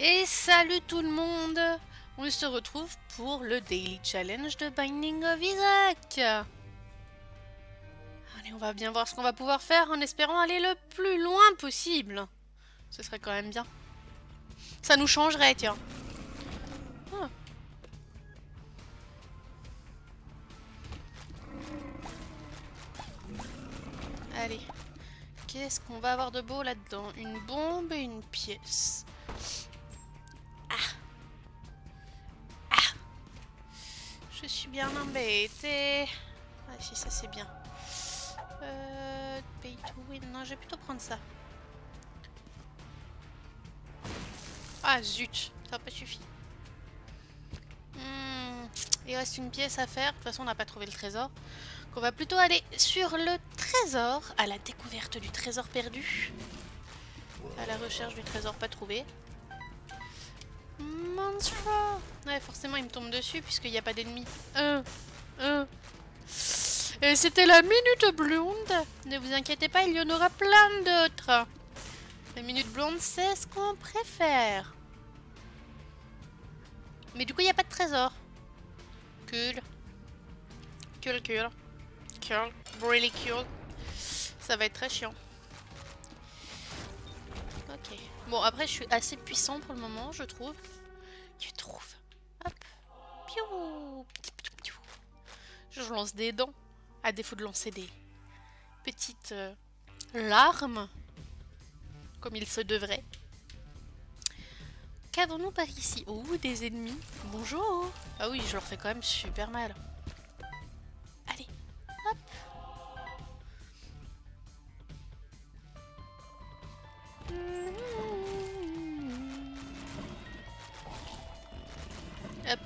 Et salut tout le monde! On se retrouve pour le Daily Challenge de Binding of Isaac! Allez, on va bien voir ce qu'on va pouvoir faire en espérant aller le plus loin possible. Ce serait quand même bien. Ça nous changerait, tiens. Ah. Allez. Qu'est-ce qu'on va avoir de beau là-dedans? Une bombe et une pièce. Je suis bien embêtée. Ah si, ça c'est bien. Pay to win. Non, je vais plutôt prendre ça. Ah zut, ça n'a pas suffi. Il reste une pièce à faire. De toute façon, on n'a pas trouvé le trésor. Donc, on va plutôt aller sur le trésor, à la découverte du trésor perdu. À la recherche du trésor pas trouvé. Monstre. Ouais, forcément, il me tombe dessus puisqu'il n'y a pas d'ennemis. Et c'était la minute blonde. Ne vous inquiétez pas, il y en aura plein d'autres. La minute blonde, c'est ce qu'on préfère. Mais du coup, il n'y a pas de trésor. Cool. Cool, cool. Cool. Really cool. Ça va être très chiant. Ok. Bon, après, je suis assez puissant pour le moment, je trouve. Tu trouves? Hop. Piou. Je lance des dents. À défaut de lancer des petites larmes. Comme il se devrait. Qu'avons-nous par ici? Oh, des ennemis. Bonjour. Ah oui, je leur fais quand même super mal. Allez. Hop. Hop.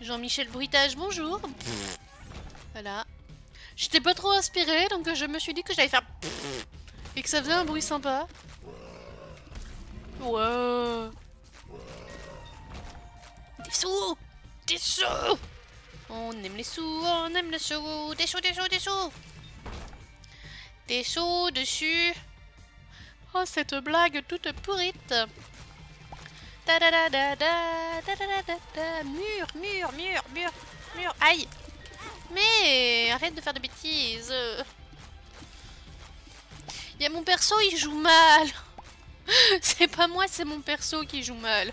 Jean-Michel Bruitage, bonjour. Voilà. J'étais pas trop inspirée, donc je me suis dit que j'allais faire et que ça faisait un bruit sympa. Ouais. Des sous! Des sous! On aime les sous, on aime les sous. Des sous, des sous, des sous! Des sous dessus. Oh, cette blague toute pourrite. Da da da da da da da da da. Mur, mur, mur, mur, mur. Aïe! Mais arrête de faire de bêtises. Il y a mon perso, il joue mal. C'est pas moi, c'est mon perso qui joue mal.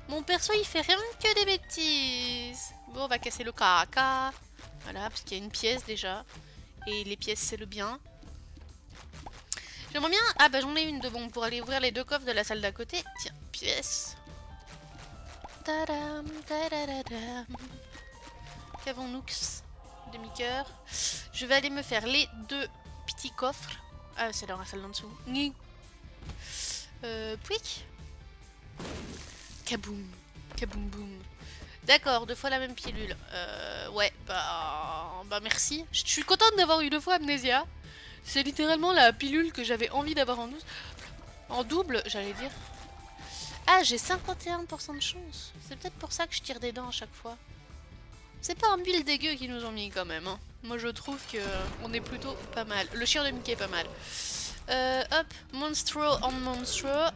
Mon perso, il fait rien que des bêtises. Bon, on va casser le caca. Voilà, parce qu'il y a une pièce déjà. Et les pièces, c'est le bien. J'aimerais bien... Ah bah j'en ai une de bon pour aller ouvrir les deux coffres de la salle d'à côté. Tiens, pièce. Tadam, tadadadam. Qu'avons-nous? Demi-cœur. Je vais aller me faire les deux petits coffres. Ah, c'est dans la salle d'en dessous. Pouic. Kaboum. Kaboum boum. D'accord, 2 fois la même pilule. Ouais, bah merci. Je suis contente d'avoir eu 2 fois Amnésia. C'est littéralement la pilule que j'avais envie d'avoir en double. En double, j'allais dire. Ah, j'ai 51% de chance. C'est peut-être pour ça que je tire des dents à chaque fois. C'est pas un build dégueu qu'ils nous ont mis quand même. Hein. Moi je trouve que on est plutôt pas mal. Le chien de Mickey est pas mal. Hop, Monstro en Monstro.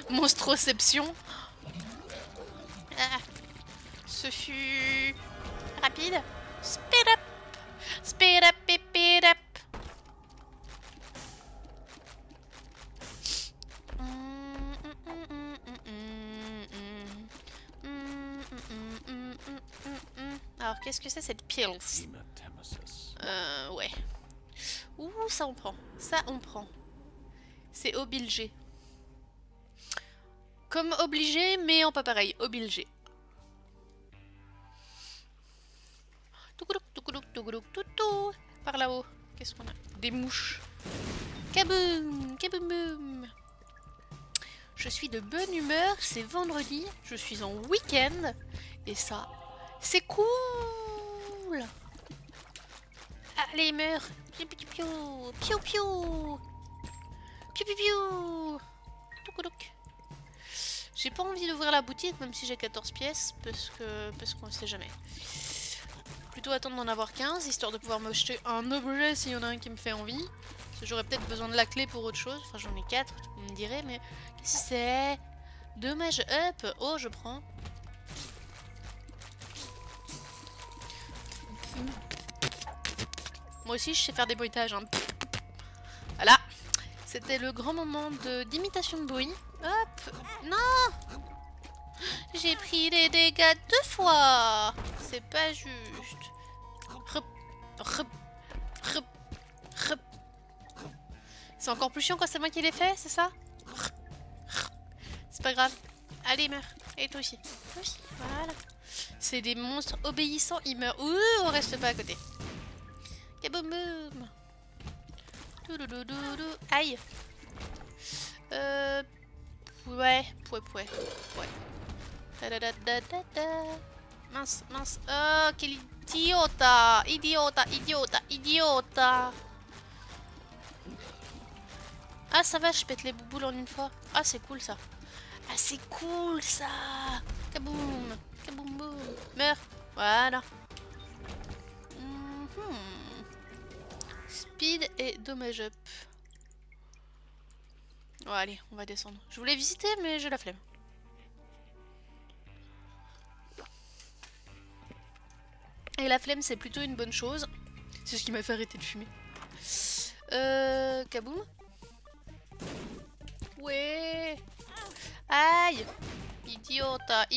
Monstroception. Ah, ce fut rapide. Speed up. Speed up, speed up. Alors, qu'est-ce que c'est cette pills? Ouais. Ouh, ça on prend. Ça on prend. C'est obligé. Comme obligé, mais en pas pareil. Obligé. Par là-haut. Qu'est-ce qu'on a? Des mouches. Kaboum! Kaboum boum! Je suis de bonne humeur, c'est vendredi, je suis en week-end. Et ça, c'est cool! Allez, meurs! Piou piou piou! Piou piou! Piou piou piou! Toulouc. J'ai pas envie d'ouvrir la boutique, même si j'ai 14 pièces, parce qu'on ne sait jamais. Plutôt attendre d'en avoir 15, histoire de pouvoir me jeter un objet s'il y en a un qui me fait envie. Parce que j'aurais peut-être besoin de la clé pour autre chose. Enfin, j'en ai 4. Vous me direz, mais qu'est-ce que c'est? Dommage up. Oh, je prends. Moi aussi, je sais faire des bruitages. Hein. Voilà. C'était le grand moment d'imitation de bruit. Hop. Non. J'ai pris des dégâts 2 fois. C'est pas juste. Rup, rup, rup, rup. C'est encore plus chiant quand c'est moi qui l'ai fait, c'est ça? C'est pas grave. Allez, meurs. Et toi aussi. Toi aussi. Voilà. C'est des monstres obéissants, ils meurent. Ouh, on reste pas à côté. Kaboum boum. Touloulouloulou. Aïe. Ouais. Mince, mince. Oh, quel idiota. Idiota. Ah, ça va, je pète les bouboules en une fois. Ah, c'est cool ça. Ah, c'est cool ça. Kaboum. Kaboum boum. Meurs. Voilà. Speed et dommage up. Ouais, allez, on va descendre. Je voulais visiter, mais j'ai la flemme. Et la flemme, c'est plutôt une bonne chose. C'est ce qui m'a fait arrêter de fumer. Kaboum. Ouais. Aïe. Idiota.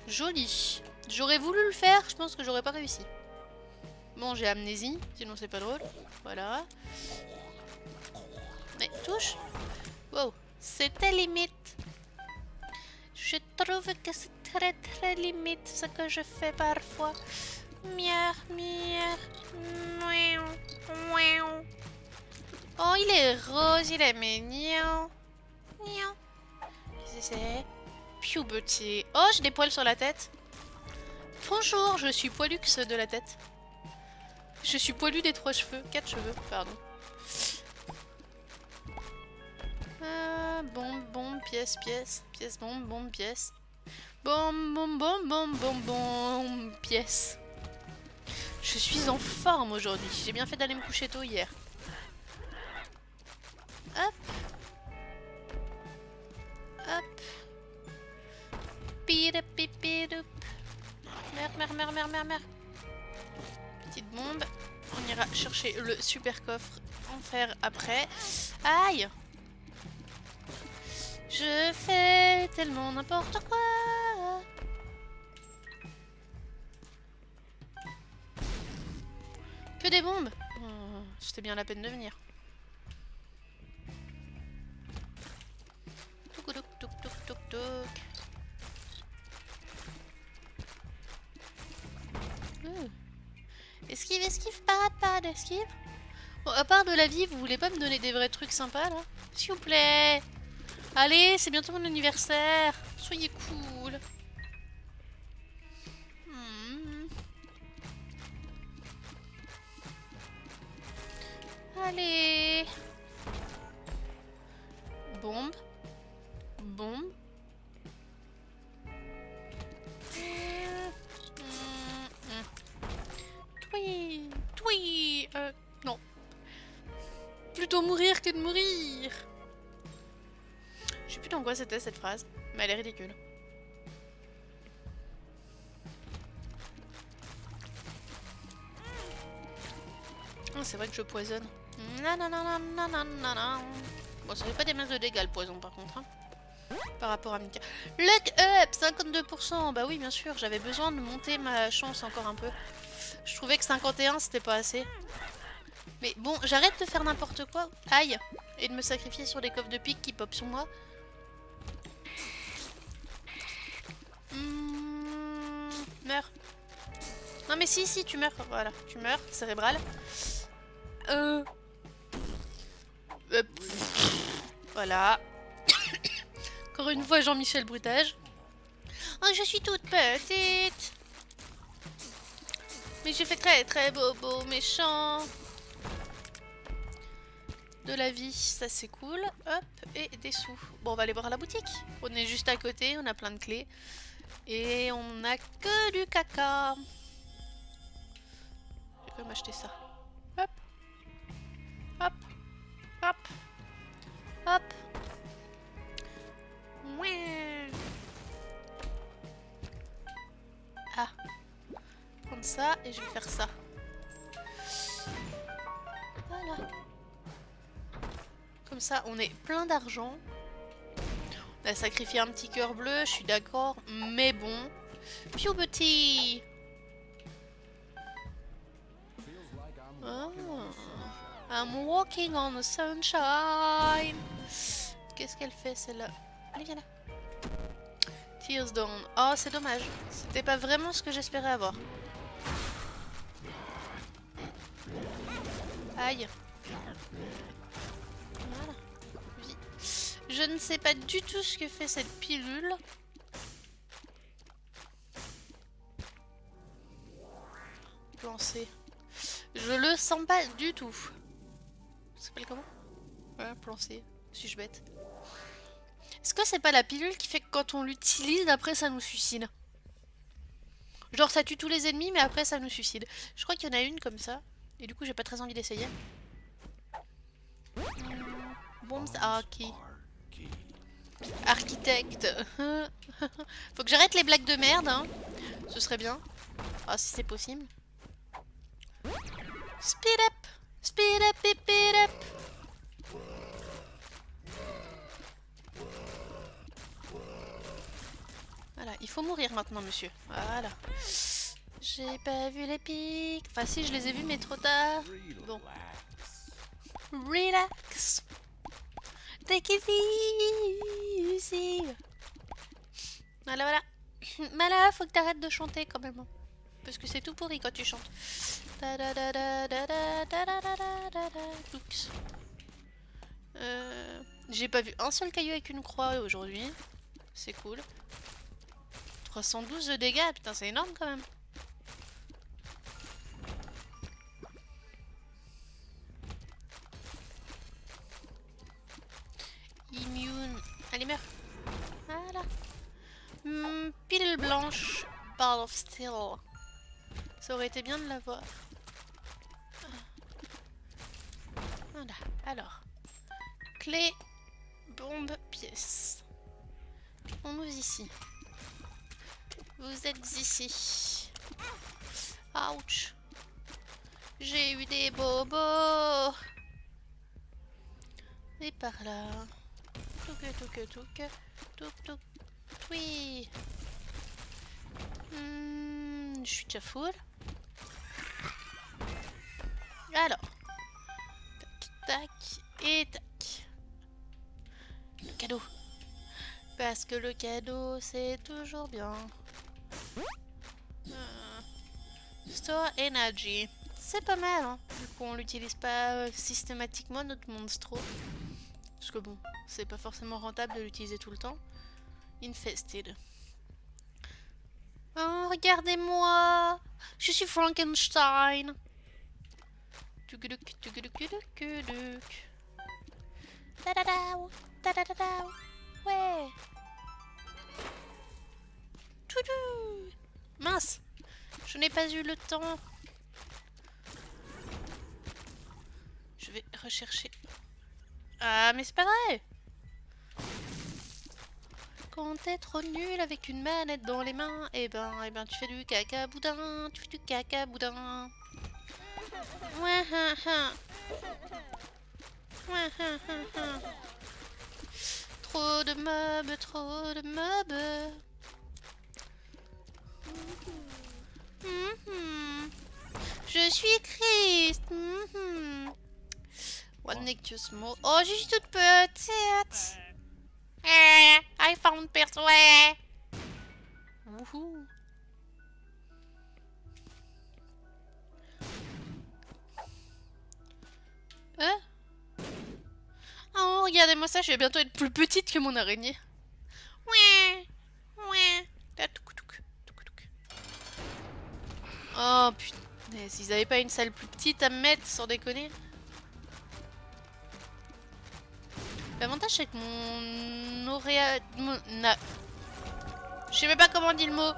Joli. J'aurais voulu le faire, je pense que j'aurais pas réussi. Bon, j'ai amnésie, sinon c'est pas drôle. Voilà. Mais touche. Wow, c'était limite. Je trouve que c'est très limite ce que je fais parfois. Miaou. Oh, il est rose, il est mignon. Qu'est-ce que c'est? Puberty. Oh, j'ai des poils sur la tête. Bonjour, je suis poilux de la tête. Je suis poilu des 3 cheveux. 4 cheveux, pardon. Bombe, pièce. Pièce, bombe, pièce. Bombe, pièce. Je suis en forme aujourd'hui. J'ai bien fait d'aller me coucher tôt hier. Hop. Pidoup. Merde. Petite bombe. On ira chercher le super coffre en fer après. Aïe! Je fais tellement n'importe quoi. Que des bombes. Oh, c'était bien la peine de venir. Touk. Esquive, parade, esquive. Bon, à part de la vie, vous voulez pas me donner des vrais trucs sympas là? S'il vous plaît. Allez, c'est bientôt mon anniversaire. Soyez cool. Allez. Bombe. Oui. Non. Plutôt mourir que de mourir. Je sais plus dans quoi c'était cette phrase, mais elle est ridicule. Oh, c'est vrai que je poisonne. Non. Bon, ça fait pas des masses de dégâts le poison par contre. Hein. Par rapport à Mika. Luck up 52%. Bah oui, bien sûr, j'avais besoin de monter ma chance encore un peu. Je trouvais que 51 c'était pas assez. Mais bon, j'arrête de faire n'importe quoi. Aïe. Et de me sacrifier sur des coffres de pique qui pop sur moi. Meurs. Non mais si, tu meurs. Voilà, tu meurs, cérébral. Voilà. Encore une fois, Jean-Michel Brutage. Oh, je suis toute petite. Mais j'ai fait très bobo méchant. De la vie, ça c'est cool. Hop, et des sous. Bon, on va aller voir à la boutique. On est juste à côté, on a plein de clés. Et on n'a que du caca. Je vais m'acheter ça. Hop. Hop. Hop. Hop. Mouais. Ah. Prendre ça et je vais faire ça. Voilà. Comme ça, on est plein d'argent. On a sacrifié un petit cœur bleu, je suis d'accord, mais bon. Puberty. Oh. I'm walking on the sunshine. Qu'est-ce qu'elle fait celle-là? Allez, viens là. Tears down. Oh, c'est dommage. C'était pas vraiment ce que j'espérais avoir. Aïe. Voilà. Vie. Je ne sais pas du tout ce que fait cette pilule. Lancer. Je le sens pas du tout. Ça s'appelle comment? Ouais, plancer. Suis-je bête? Est-ce que c'est pas la pilule qui fait que quand on l'utilise, après ça nous suicide? Genre ça tue tous les ennemis, mais après ça nous suicide. Je crois qu'il y en a une comme ça. Et du coup, j'ai pas très envie d'essayer. Bombs. Ah, ok. Architecte. Faut que j'arrête les blagues de merde, hein. Ce serait bien. Ah, si c'est possible. Speed up. Speed up, speed up. Voilà, il faut mourir maintenant, monsieur. Voilà. J'ai pas vu les pics. Enfin, si, je les ai vus, mais trop tard. Bon. Relax. Take it easy. Voilà, voilà. Mais là, faut que t'arrêtes de chanter quand même. Parce que c'est tout pourri quand tu chantes. J'ai pas vu un seul caillou avec une croix aujourd'hui. C'est cool. 312 de dégâts, putain, c'est énorme quand même. Immune. Allez, meurs. Voilà. Pile blanche. Ball of Steel. Ça aurait été bien de l'avoir. Voilà. Alors. Clé. Bombe. Pièce. On ouvre ici. Vous êtes ici. Ouch. J'ai eu des bobos. Et par là. Touque, touque, touque. Touque, touque. Oui. Je suis déjà full. Alors. Tac, tac et tac. Le cadeau. Parce que le cadeau, c'est toujours bien. Store Energy. C'est pas mal, hein. Du coup, on l'utilise pas systématiquement, notre monstro. Parce que bon, c'est pas forcément rentable de l'utiliser tout le temps. Infested. Oh, regardez-moi. Je suis Frankenstein. Tuguduk, tuguduk, tuguduk. Tadadao, tadadao. Ouais. Toudou. Mince. Je n'ai pas eu le temps. Je vais rechercher. Ah, mais c'est pas vrai. Quand t'es trop nul avec une manette dans les mains, eh ben, tu fais du caca boudin. Tu fais du caca boudin. Ouais, Trop de mobs, trop de mobs. Je suis Christ. One neck too small. Oh, je suis toute petite. I found Persuade. Wouhou. Oh, regardez-moi ça, je vais bientôt être plus petite que mon araignée. Ouais. Ouais. Oh putain, s'ils avaient pas une salle plus petite à me mettre, sans déconner. L'avantage c'est que mon auréole... Je sais même pas comment on dit le mot.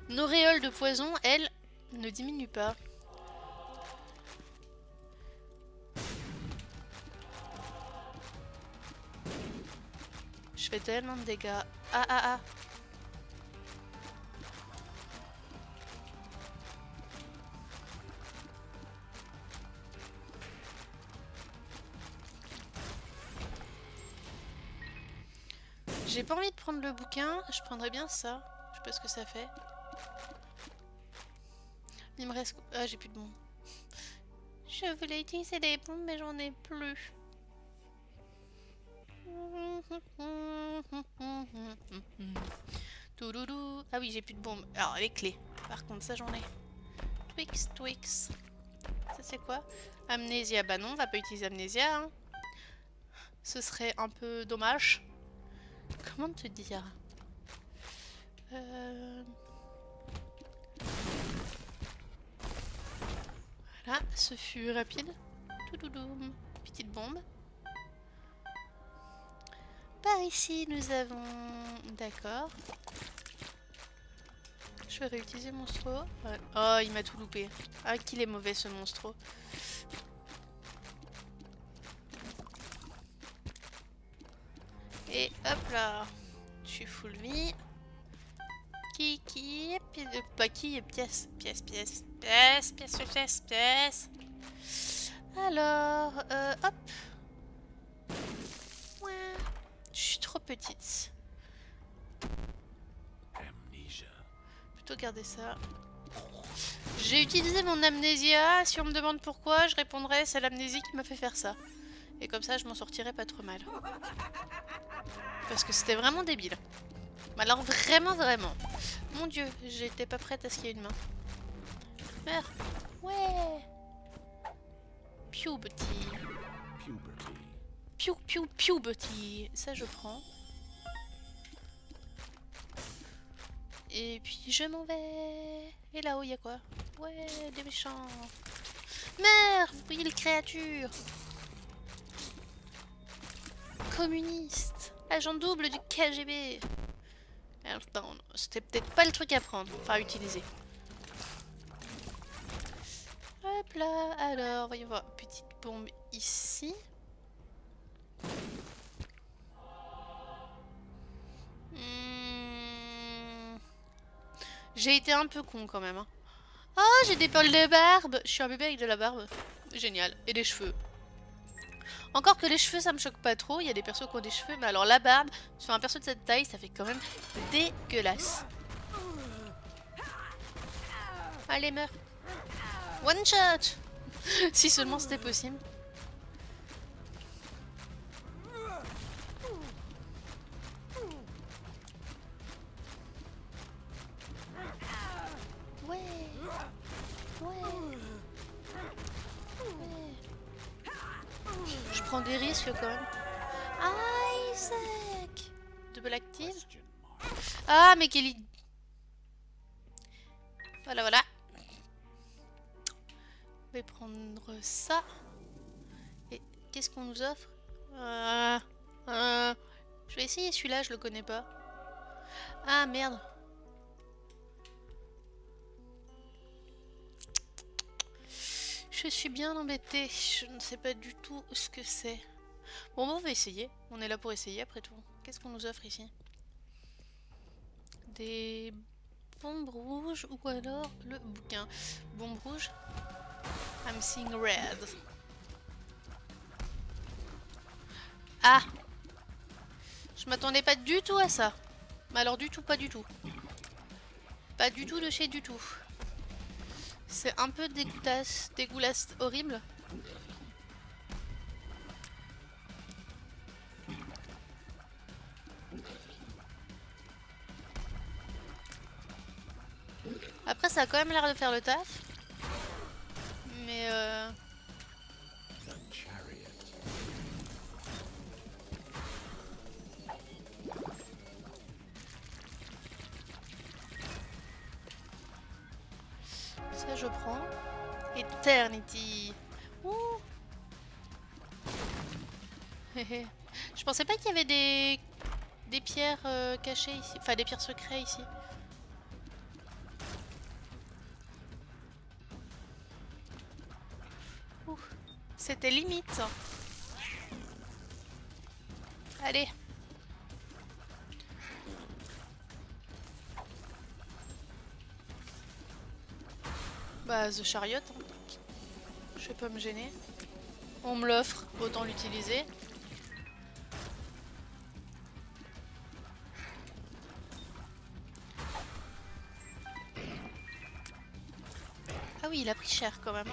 Mon auréole de poison, elle, ne diminue pas. Je fais tellement de dégâts. Ah ah ah. J'ai pas envie de prendre le bouquin, je prendrais bien ça. Je sais pas ce que ça fait. Il me reste... Ah, j'ai plus de bombes. Je voulais utiliser des bombes, mais j'en ai plus. Touloulou. Ah oui, j'ai plus de bombes. Alors, les clés. Par contre, ça, j'en ai. Twix, Twix. Ça, c'est quoi? Amnésia. Bah non, on va pas utiliser Amnésia. Hein. Ce serait un peu dommage. Comment te dire? Voilà, ce fut rapide. Toulouloum. Petite bombe. Par ici, nous avons... D'accord. Je vais réutiliser Monstro. Ouais. Oh, il m'a tout loupé. Ah, qu'il est mauvais ce Monstro. Et hop là. Je suis full vie. Pas qui, pièce. Alors, hop. Ouais. Je suis trop petite. Plutôt garder ça. J'ai utilisé mon amnésia. Si on me demande pourquoi, je répondrai c'est l'amnésie qui m'a fait faire ça. Et comme ça, je m'en sortirai pas trop mal. Parce que c'était vraiment débile. Alors vraiment. Mon dieu, j'étais pas prête à ce qu'il y ait une main. Meurs. Ouais. Puberty. Puberty. Ça, je prends. Et puis, je m'en vais. Et là-haut, il y a quoi? Ouais, des méchants. Meurs, ville créature. Communiste. Agent double du KGB. Attends, c'était peut-être pas le truc à prendre. Enfin, à utiliser. Hop là. Alors, voyons voir. Petite bombe ici. J'ai été un peu con quand même. Hein. Oh, j'ai des poils de barbe. Je suis un bébé avec de la barbe. Génial. Et des cheveux. Encore que les cheveux, ça me choque pas trop. Il y a des persos qui ont des cheveux. Mais alors la barbe, sur un perso de cette taille, ça fait quand même dégueulasse. Allez, meurs. One shot. Si seulement c'était possible. Je prends des risques quand même. Isaac. Double active. Ah, mais Kelly. Voilà. Je vais prendre ça. Et qu'est-ce qu'on nous offre? Je vais essayer celui-là, je le connais pas. Ah, merde. Je suis bien embêtée. Je ne sais pas du tout ce que c'est. Bon, on va essayer. On est là pour essayer après tout. Qu'est-ce qu'on nous offre ici? Des bombes rouges ou alors le bouquin. Bombe rouge. I'm seeing red. Ah! Je m'attendais pas du tout à ça. Mais alors du tout, pas du tout. Pas du tout de chez du tout. C'est un peu dégueulasse, horrible. Après, ça a quand même l'air de faire le taf. Mais ça, je prends. Eternity. Ouh. Je pensais pas qu'il y avait des pierres cachées ici. Enfin, des pierres secrets ici. C'était limite. Allez. Bah, The Chariot. Hein. Je vais pas me gêner. On me l'offre, autant l'utiliser. Ah oui, il a pris cher quand même.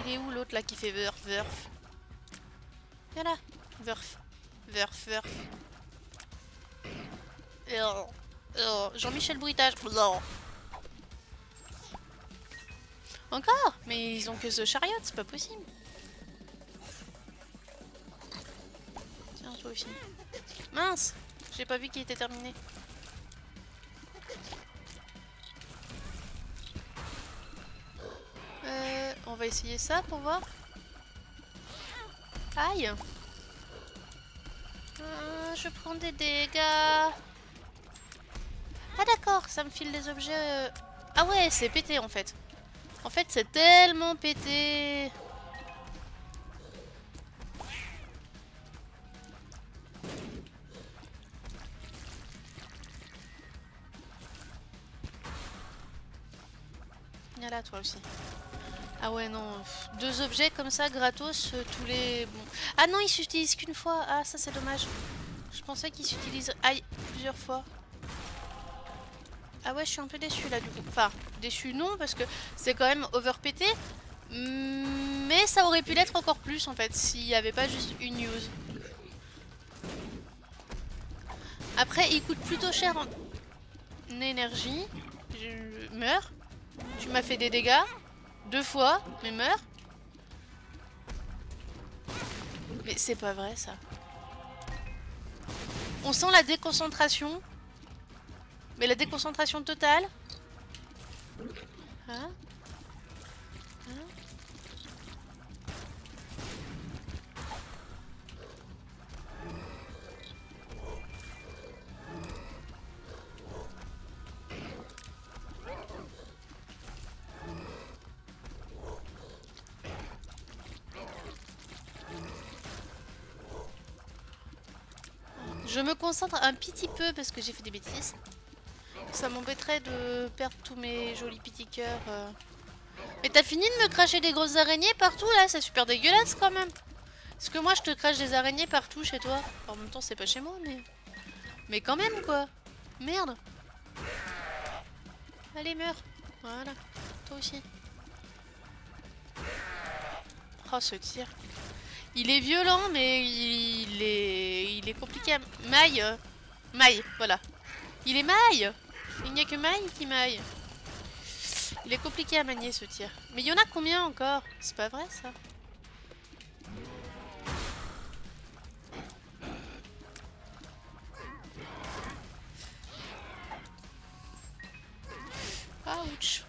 Il est où l'autre là qui fait Wurf, Wurf? Voilà, Wurf, Wurf, Wurf. Jean-Michel Bruitage. Encore? Mais ils ont que The Chariot, c'est pas possible. Tiens, toi aussi. Mince! J'ai pas vu qu'il était terminé. On va essayer ça pour voir. Aïe! Je prends des dégâts. Ah d'accord, ça me file des objets... Ah ouais, c'est pété en fait. En fait, c'est tellement pété. Viens là, toi aussi. Ah ouais, non. Deux objets comme ça, gratos, tous les... Bon. Ah non, ils s'utilisent qu'une fois. Ah, ça, c'est dommage. Je pensais qu'ils s'utilisent... Aïe, plusieurs fois. Ah ouais, je suis un peu déçue là, du coup. Enfin, déçue non, parce que c'est quand même overpété. Mais ça aurait pu l'être encore plus, en fait, s'il n'y avait pas juste une news. Après, il coûte plutôt cher en énergie. Je meurs. Tu m'as fait des dégâts. 2 fois, mais meurs. Mais c'est pas vrai, ça. On sent la déconcentration. Mais la déconcentration totale. Hein? Je me concentre un petit peu parce que j'ai fait des bêtises. Ça m'embêterait de perdre tous mes jolis petits cœurs. Mais t'as fini de me cracher des grosses araignées partout là? C'est super dégueulasse quand même. Parce que moi je te crache des araignées partout chez toi. En même temps c'est pas chez moi mais... Mais quand même quoi. Merde. Allez meurs. Voilà. Toi aussi. Oh ce tir. Il est violent mais il est compliqué à... Maille. Maille, voilà. Il est maille. Il n'y a que maille qui maille. Il est compliqué à manier ce tir. Mais il y en a combien encore? C'est pas vrai ça? Ouch.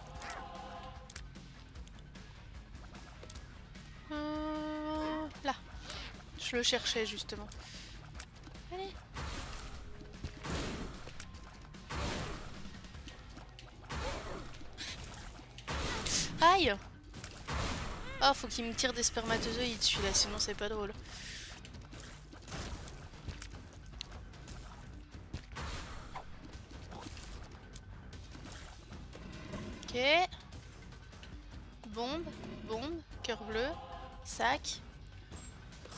Là. Je le cherchais justement. Allez. Aïe. Oh, faut qu'il me tire des spermatozoïdes celui-là, sinon c'est pas drôle. Ok. Bombe, bombe, cœur bleu, sac,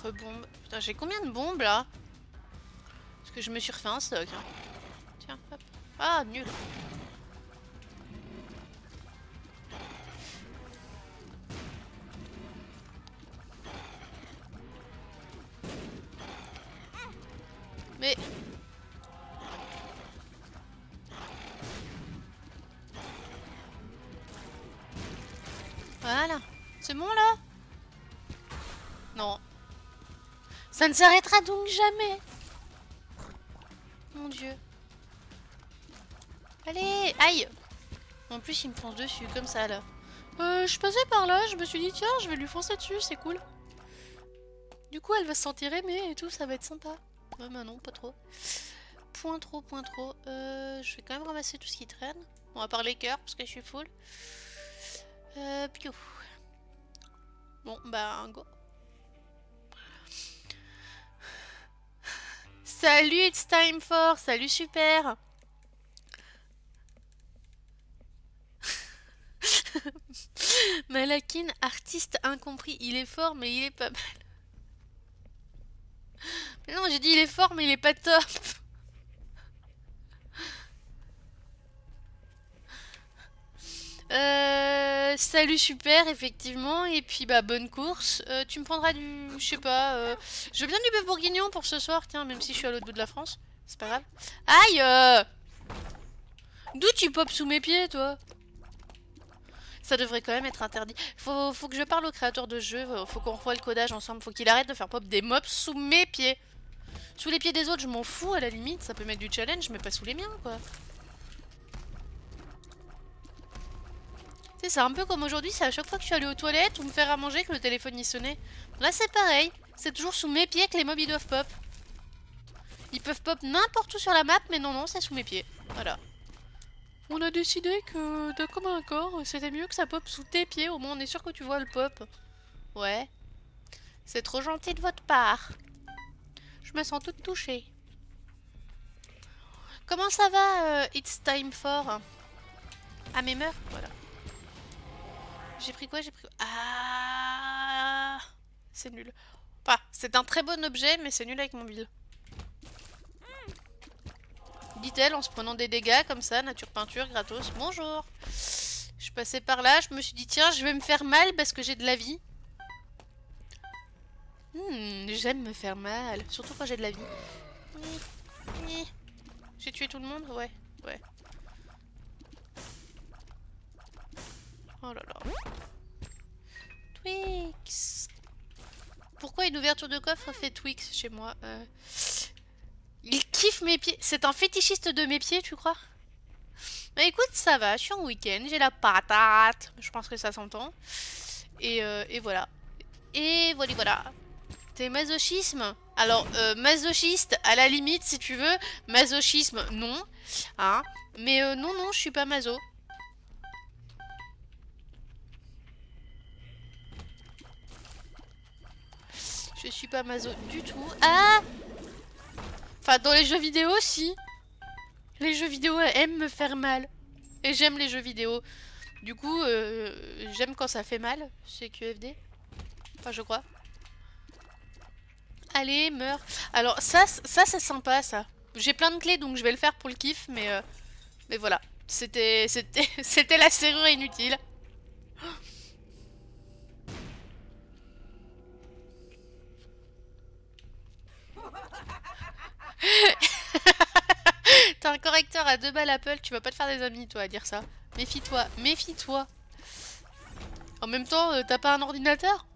rebombe. Putain, j'ai combien de bombes là? Parce que je me suis refait un stock. Hein. Tiens, hop. Ah, nul. Mais... Voilà. C'est bon là? Non. Ça ne s'arrêtera donc jamais. Mon dieu. Allez, aïe. En plus il me fonce dessus comme ça là. Je passais par là, je me suis dit tiens je vais lui foncer dessus, c'est cool. Du coup, elle va se sentir aimée et tout, ça va être sympa. Ouais, bah non, pas trop. Point trop, point trop. Je vais quand même ramasser tout ce qui traîne. Bon, à part les cœurs, parce que je suis full. Piou. Bon, bah, go. Salut, it's time for. Salut, super. Malakin, artiste incompris. Il est fort, mais il est pas mal. Mais non, j'ai dit il est fort, mais il est pas top. Salut super, effectivement. Et puis bah bonne course. Tu me prendras du, je sais pas. Je veux bien du bœuf bourguignon pour ce soir, tiens, même si je suis à l'autre bout de la France, c'est pas grave. Aïe. D'où tu popes sous mes pieds, toi? Ça devrait quand même être interdit. Faut que je parle au créateur de jeu. Faut qu'on revoie le codage ensemble. Faut qu'il arrête de faire pop des mobs sous mes pieds. Sous les pieds des autres, je m'en fous à la limite. Ça peut mettre du challenge, mais pas sous les miens, quoi. C'est un peu comme aujourd'hui, c'est à chaque fois que je suis allée aux toilettes ou me faire à manger que le téléphone y sonnait. Là c'est pareil, c'est toujours sous mes pieds que les mobs ils doivent pop. Ils peuvent pop n'importe où sur la map, mais non, non, c'est sous mes pieds. Voilà. On a décidé que, de commun accord, c'était mieux que ça pop sous tes pieds, au moins on est sûr que tu vois le pop. Ouais. C'est trop gentil de votre part. Je me sens toute touchée. Comment ça va, It's Time For? Ah, mes meurs? Voilà. J'ai pris quoi? J'ai pris... Ah, c'est nul. Enfin, c'est un très bon objet, mais c'est nul avec mon build. Dit-elle en se prenant des dégâts comme ça, nature peinture, gratos. Bonjour. Je passais par là, je me suis dit tiens, je vais me faire mal parce que j'ai de la vie. J'aime me faire mal, surtout quand j'ai de la vie. J'ai tué tout le monde? Ouais, ouais. Oh là là. Twix. Pourquoi une ouverture de coffre fait Twix chez moi? Il kiffe mes pieds. C'est un fétichiste de mes pieds, tu crois? Bah écoute, ça va, je suis en week-end, j'ai la patate. Je pense que ça s'entend. Et voilà. Et voilà, voilà. T'es masochisme? Alors, masochiste, à la limite, si tu veux. Masochisme, non. Hein? Mais non, non, je suis pas maso. Je suis pas maso du tout. Ah! Enfin, dans les jeux vidéo, si. Les jeux vidéo aiment me faire mal. Et j'aime les jeux vidéo. Du coup, j'aime quand ça fait mal. C'est QFD. Enfin, je crois. Allez, meurs. Alors, ça c'est sympa, ça. J'ai plein de clés, donc je vais le faire pour le kiff, mais voilà. C'était la serrure inutile. T'as un correcteur à 2 balles Apple, tu vas pas te faire des amis, toi, à dire ça. Méfie-toi, méfie-toi. En même temps, t'as pas un ordinateur?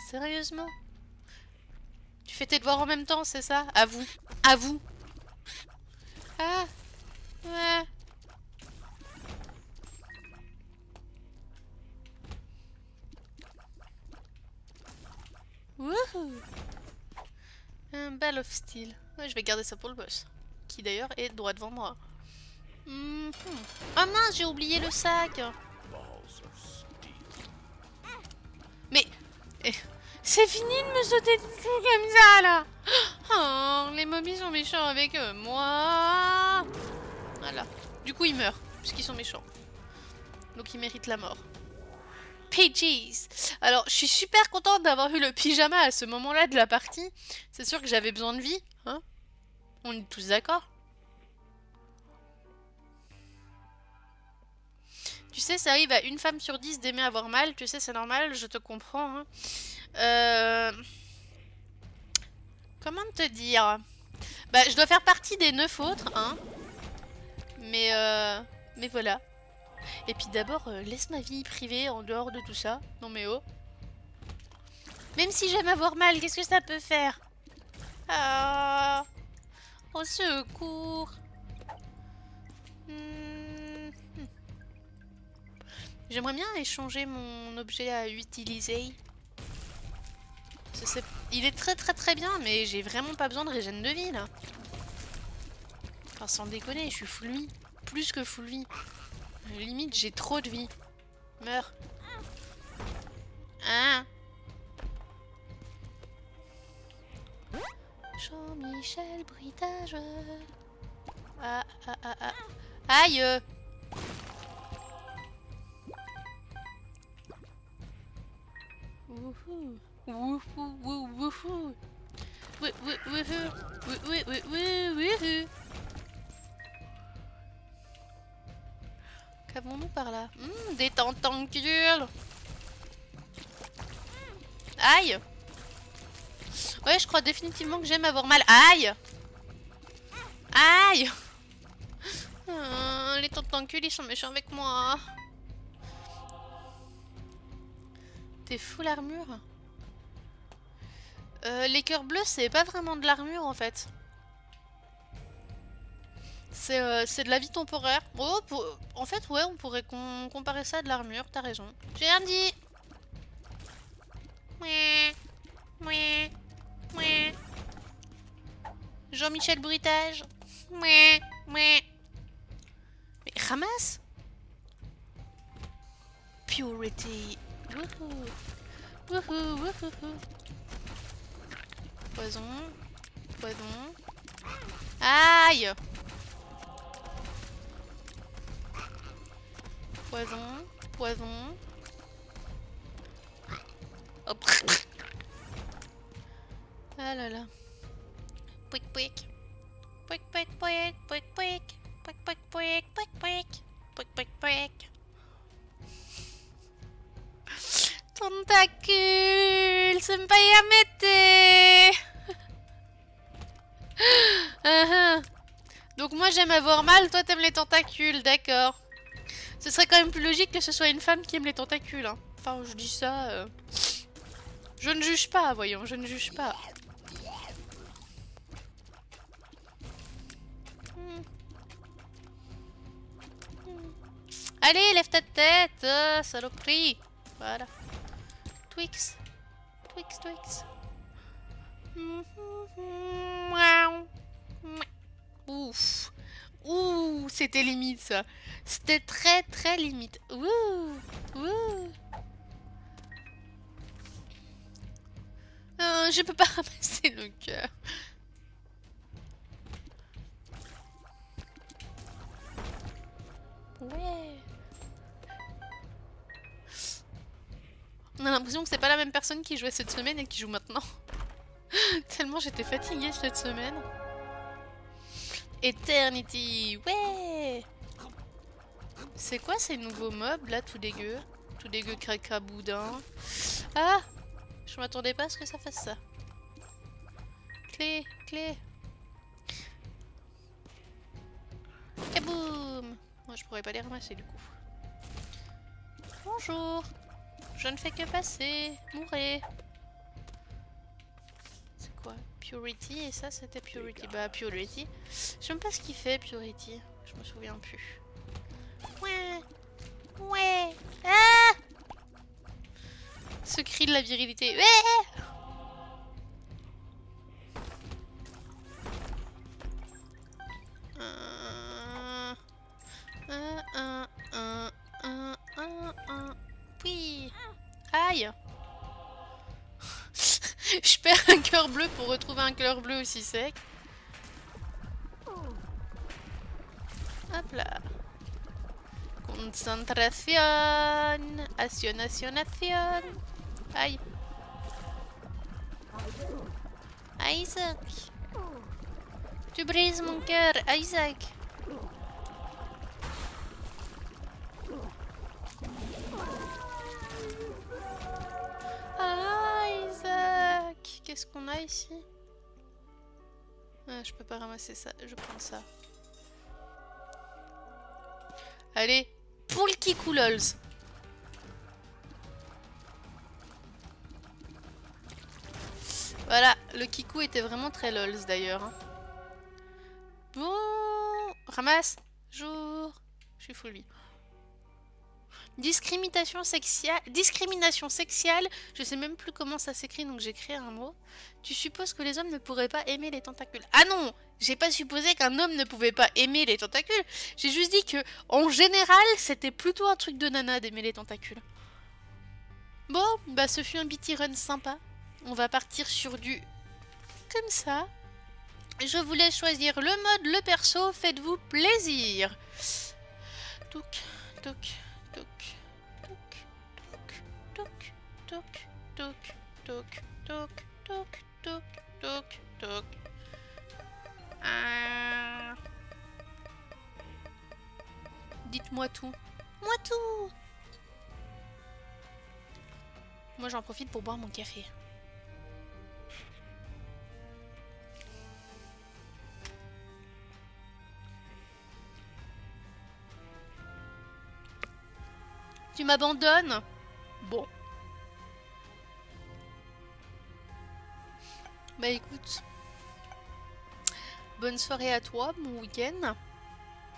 Sérieusement? Tu fais tes devoirs en même temps, c'est ça? À vous. À vous. Ah. Ouais. Wouhou. Un Ball of Steel. Ouais, je vais garder ça pour le boss. Qui d'ailleurs est droit devant moi. Ah mince, j'ai oublié le sac. Mais... c'est fini de me sauter dessus comme ça, là. Oh, les mobiles sont méchants avec moi. Voilà. Du coup, ils meurent, puisqu'ils sont méchants. Donc, ils méritent la mort. Pages. Alors, je suis super contente d'avoir eu le pyjama à ce moment-là de la partie. C'est sûr que j'avais besoin de vie, hein. On est tous d'accord. Tu sais, ça arrive à une femme sur 10 d'aimer avoir mal. Tu sais, c'est normal, je te comprends. Hein. Comment te dire? Bah, je dois faire partie des 9 autres, hein. Mais voilà. Et puis d'abord, laisse ma vie privée en dehors de tout ça. Non mais oh. Même si j'aime avoir mal, qu'est-ce que ça peut faire? Ah. Au secours. J'aimerais bien échanger mon objet à utiliser. Il est très bien, mais j'ai vraiment pas besoin de régène de vie, là. Enfin, sans déconner, je suis full vie. Plus que full vie. Limite, j'ai trop de vie. Meurs. Hein? Jean-Michel Britage. Ah. Aïe! Wouhou! Wouhou! Wouhou! Wouhou! Qu'avons-nous par là? Des tentacules! Aïe! Ouais, je crois définitivement que j'aime avoir mal. Aïe! Aïe! Les tentacules, ils sont méchants avec moi. T'es full armure? Les cœurs bleus, c'est pas vraiment de l'armure en fait. C'est de la vie temporaire. Oh, en fait, ouais, on pourrait comparer ça à de l'armure, t'as raison. J'ai rien dit! Jean-Michel Bruitage. Mais ramasse. Purity. Wouhou. Wouhou, wouhou. Poison. Poison. Aïe. Poison. Poison. Hop. Ah là là. Pouic pouic. Pouic pouic pouic. Pouic pouic. Pouic pouic pouic. Pouic pouic. Pouic pouic pouic. Tentacule, senpai Amete. Donc moi j'aime avoir mal, toi t'aimes les tentacules, d'accord. Ce serait quand même plus logique que ce soit une femme qui aime les tentacules. Hein. Enfin je dis ça... Je ne juge pas, voyons, je ne juge pas. Allez, lève ta tête, saloperie. Voilà. Twix. Twix, Twix. Ouf. Ouh, c'était limite ça. C'était très limite. Ouh. Ouh. Je peux pas ramasser le cœur. Ouais. On a l'impression que c'est pas la même personne qui jouait cette semaine et qui joue maintenant. Tellement j'étais fatiguée cette semaine. Eternity, ouais. C'est quoi ces nouveaux mobs là, tout dégueu? Tout dégueu, cracaboudin. Ah, je m'attendais pas à ce que ça fasse ça. Clé, clé. Kaboum. Moi je pourrais pas les ramasser du coup. Bonjour. Je ne fais que passer. Mourez. C'est quoi? Purity, et ça c'était Purity. Bah Purity. Je sais même pas ce qu'il fait Purity. Je me souviens plus. Ouais. Ouais. Ah! Ce cri de la virilité. Ouais! Oui. Aïe. Je perds un cœur bleu pour retrouver un cœur bleu aussi sec. Hop là. Concentration. Action. Aïe. Isaac. Tu brises mon cœur, Isaac. Isaac. Qu'est-ce qu'on a ici? Je peux pas ramasser ça, je prends ça. Allez, pour le kikou lols. Voilà, le kikou était vraiment très lols d'ailleurs. Hein. Bon, ramasse. Jour. Je suis full vie. Discrimination sexuelle, je sais même plus comment ça s'écrit donc j'ai créé un mot. Tu supposes que les hommes ne pourraient pas aimer les tentacules? Ah non, j'ai pas supposé qu'un homme ne pouvait pas aimer les tentacules. J'ai juste dit que en général c'était plutôt un truc de nana d'aimer les tentacules. Bon, bah ce fut un BT run sympa. On va partir sur du comme ça. Je vous laisse choisir le mode, le perso, faites-vous plaisir. Toc, toc, toc, toc, toc, toc, toc, toc, toc, toc, toc, toc. Dites-moi tout. Moi tout. Moi j'en profite pour boire mon café. Tu m'abandonnes? Bon. Bah écoute. Bonne soirée à toi, bon week-end.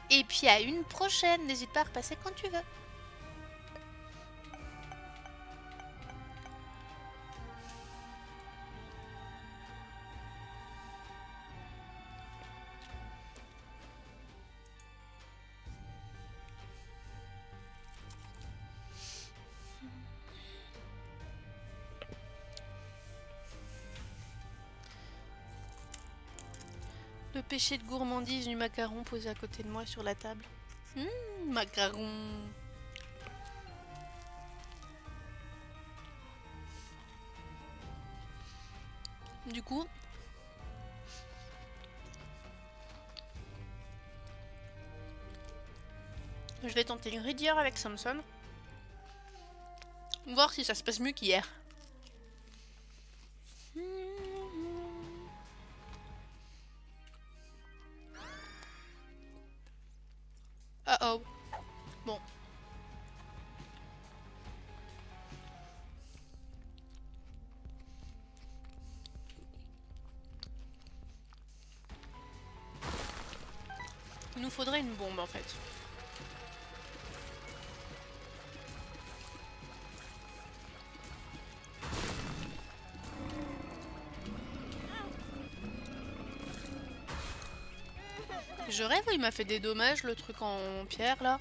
Et puis à une prochaine. N'hésite pas à repasser quand tu veux. Le péché de gourmandise du macaron posé à côté de moi sur la table. Macaron. Du coup, je vais tenter une ridière avec Samson. Voir si ça se passe mieux qu'hier. Oh. Bon. Il nous faudrait une bombe en fait. Je rêve où il m'a fait des dommages le truc en pierre là.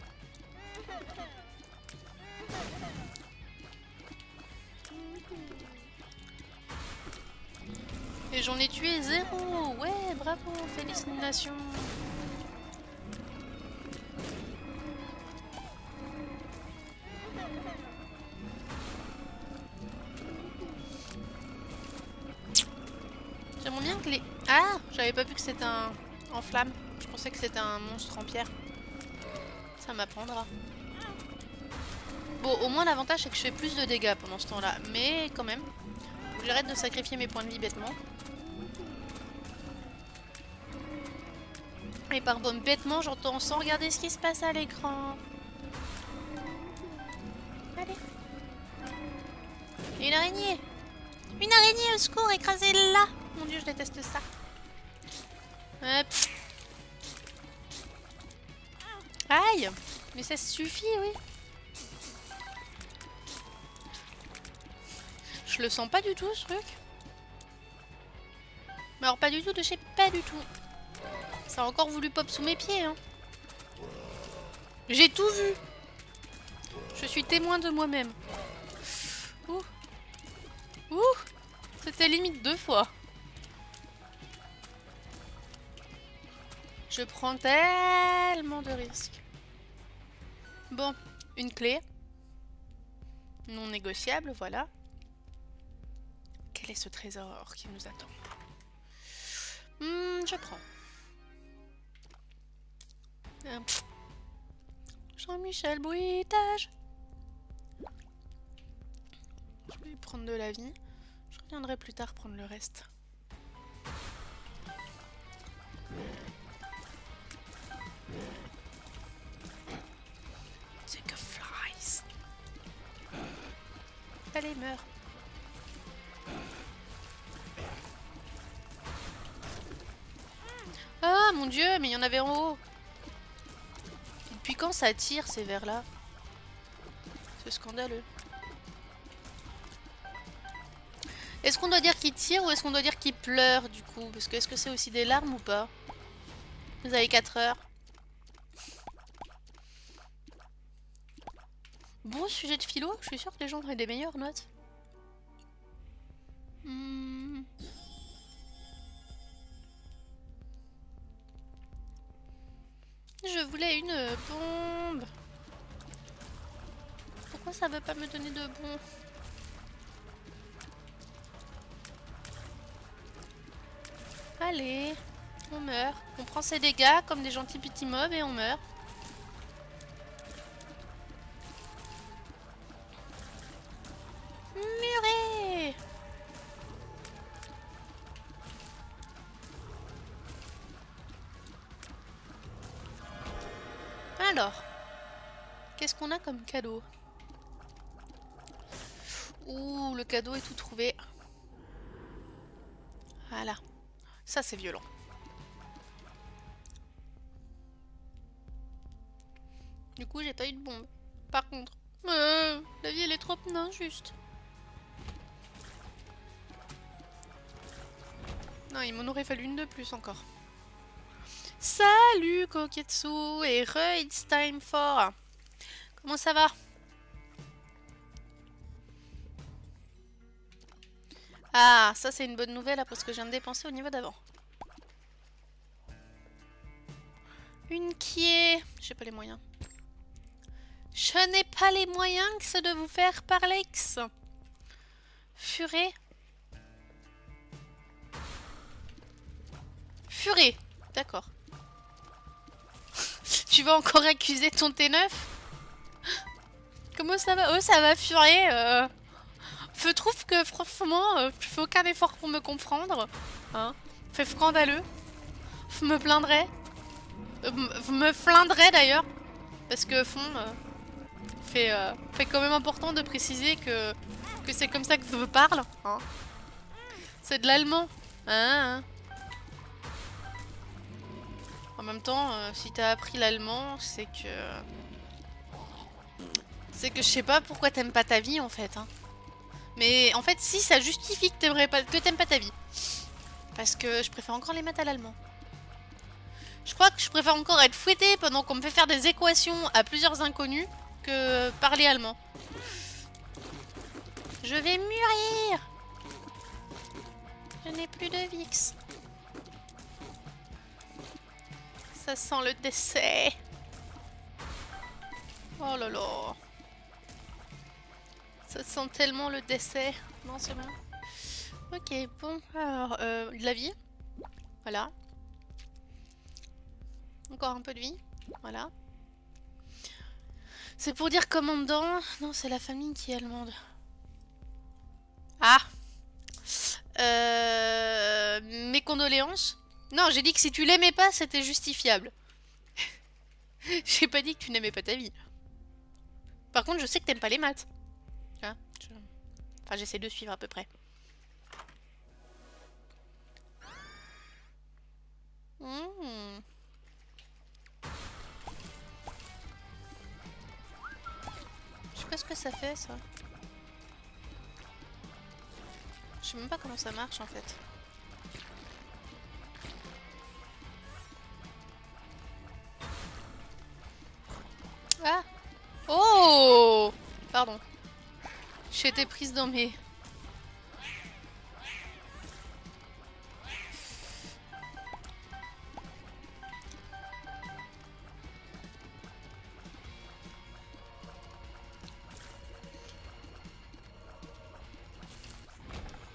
Et j'en ai tué 0. Ouais, bravo, félicitations. J'aimerais bien que les... Ah, j'avais pas vu que c'était un... en flamme. Je pensais que c'était un monstre en pierre. Ça m'apprendra. Bon, au moins l'avantage c'est que je fais plus de dégâts pendant ce temps-là. Mais quand même, j'arrête de sacrifier mes points de vie bêtement. Et par bon bêtement, j'entends sans regarder ce qui se passe à l'écran. Allez. Une araignée. Une araignée au secours, écrasée là. Mon dieu, je déteste ça. Hop. Aïe. Mais ça suffit, oui. Je le sens pas du tout, ce truc. Mais alors pas du tout, je sais pas du tout. Ça a encore voulu pop sous mes pieds, hein. J'ai tout vu. Je suis témoin de moi-même. Ouh. Ouh. C'était limite 2 fois. Je prends tellement de risques. Bon, une clé. Non négociable, voilà. Quel est ce trésor qui nous attend? Je prends. Jean-Michel Bruitage. Je vais prendre de la vie. Je reviendrai plus tard prendre le reste. C'est que flies. Allez, meurs. Ah mon dieu, mais il y en avait en haut. Depuis quand ça tire ces vers là? C'est scandaleux. Est-ce qu'on doit dire qu'il tire ou est-ce qu'on doit dire qu'il pleure du coup? Parce que est-ce que c'est aussi des larmes ou pas? Vous avez 4 heures. Bon sujet de philo, je suis sûre que les gens auraient des meilleures notes. Je voulais une bombe. Pourquoi ça veut pas me donner de bombe? Allez, on meurt. On prend ses dégâts comme des gentils petits mobs et on meurt. Murée! Alors, qu'est-ce qu'on a comme cadeau? Ouh, le cadeau est tout trouvé. Voilà. Ça, c'est violent. Du coup, j'ai pas eu de bombe. Par contre, la vie, elle est trop injuste. Non, il m'en aurait fallu une de plus encore. Salut Koketsu et It's Time for. Comment ça va? Ah, ça c'est une bonne nouvelle parce que je viens de dépenser au niveau d'avant. Une qui est... J'ai pas les moyens. Je n'ai pas les moyens que c'est de vous faire parler. Furet. Furet. D'accord. Tu vas encore accuser ton T9? Comment ça va? Oh, ça va, Furet. Je trouve que franchement, tu fais aucun effort pour me comprendre. Hein? Fait scandaleux. Je me plaindrais. Je me plaindrais d'ailleurs. Parce que fond, fait quand même important de préciser que c'est comme ça que je parle. Hein? C'est de l'allemand. Hein? En même temps, si t'as appris l'allemand, c'est que... C'est que je sais pas pourquoi t'aimes pas ta vie en fait. Hein. Mais en fait, si, ça justifie que t'aimes pas ta vie. Parce que je préfère encore les maths à l'allemand. Je crois que je préfère encore être fouettée pendant qu'on me fait faire des équations à plusieurs inconnus que parler allemand. Je vais mûrir. Je n'ai plus de VIX. Ça sent le décès. Oh là là. Ça sent tellement le décès. Non, c'est bon. Ok, bon. Alors, de la vie. Voilà. Encore un peu de vie. Voilà. C'est pour dire commandant. Non, c'est la famille qui est allemande. Ah. Mes condoléances. Non, j'ai dit que si tu l'aimais pas, c'était justifiable. J'ai pas dit que tu n'aimais pas ta vie. Par contre, je sais que t'aimes pas les maths. Hein, enfin, j'essaie de suivre à peu près. Mmh. Je sais pas ce que ça fait, ça. Je sais même pas comment ça marche, en fait. Ah! Oh! Pardon. J'ai été prise dans mes...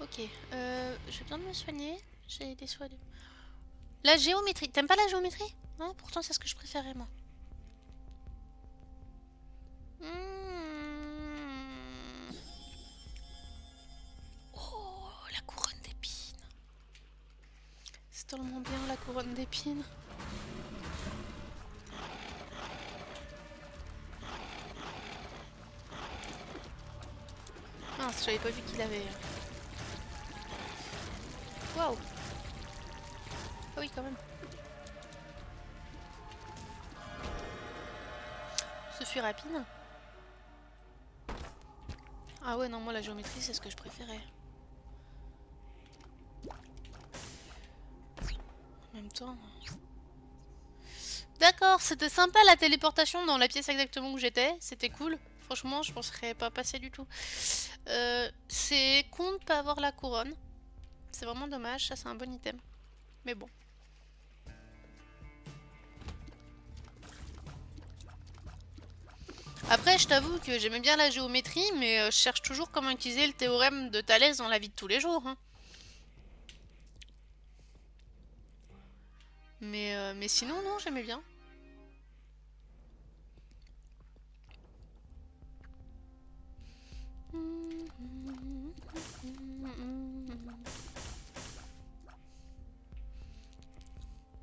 Ok, je viens de me soigner. J'ai des soins de... La géométrie. T'aimes pas la géométrie? Non, pourtant c'est ce que je préférais, moi. Oh, la couronne d'épines. C'est tellement bien, la couronne d'épines. Mince, j'avais pas vu qu'il avait... Waouh! Ah oui, quand même. Ce fut rapide. Ah ouais, non, moi la géométrie, c'est ce que je préférais. En même temps... D'accord, c'était sympa la téléportation dans la pièce exactement où j'étais. C'était cool. Franchement, je ne penserais pas passer du tout. C'est con de pas avoir la couronne. C'est vraiment dommage, ça c'est un bon item. Mais bon. Après, je t'avoue que j'aimais bien la géométrie, mais je cherche toujours comment utiliser le théorème de Thalès dans la vie de tous les jours. Hein. Mais sinon, non, j'aimais bien.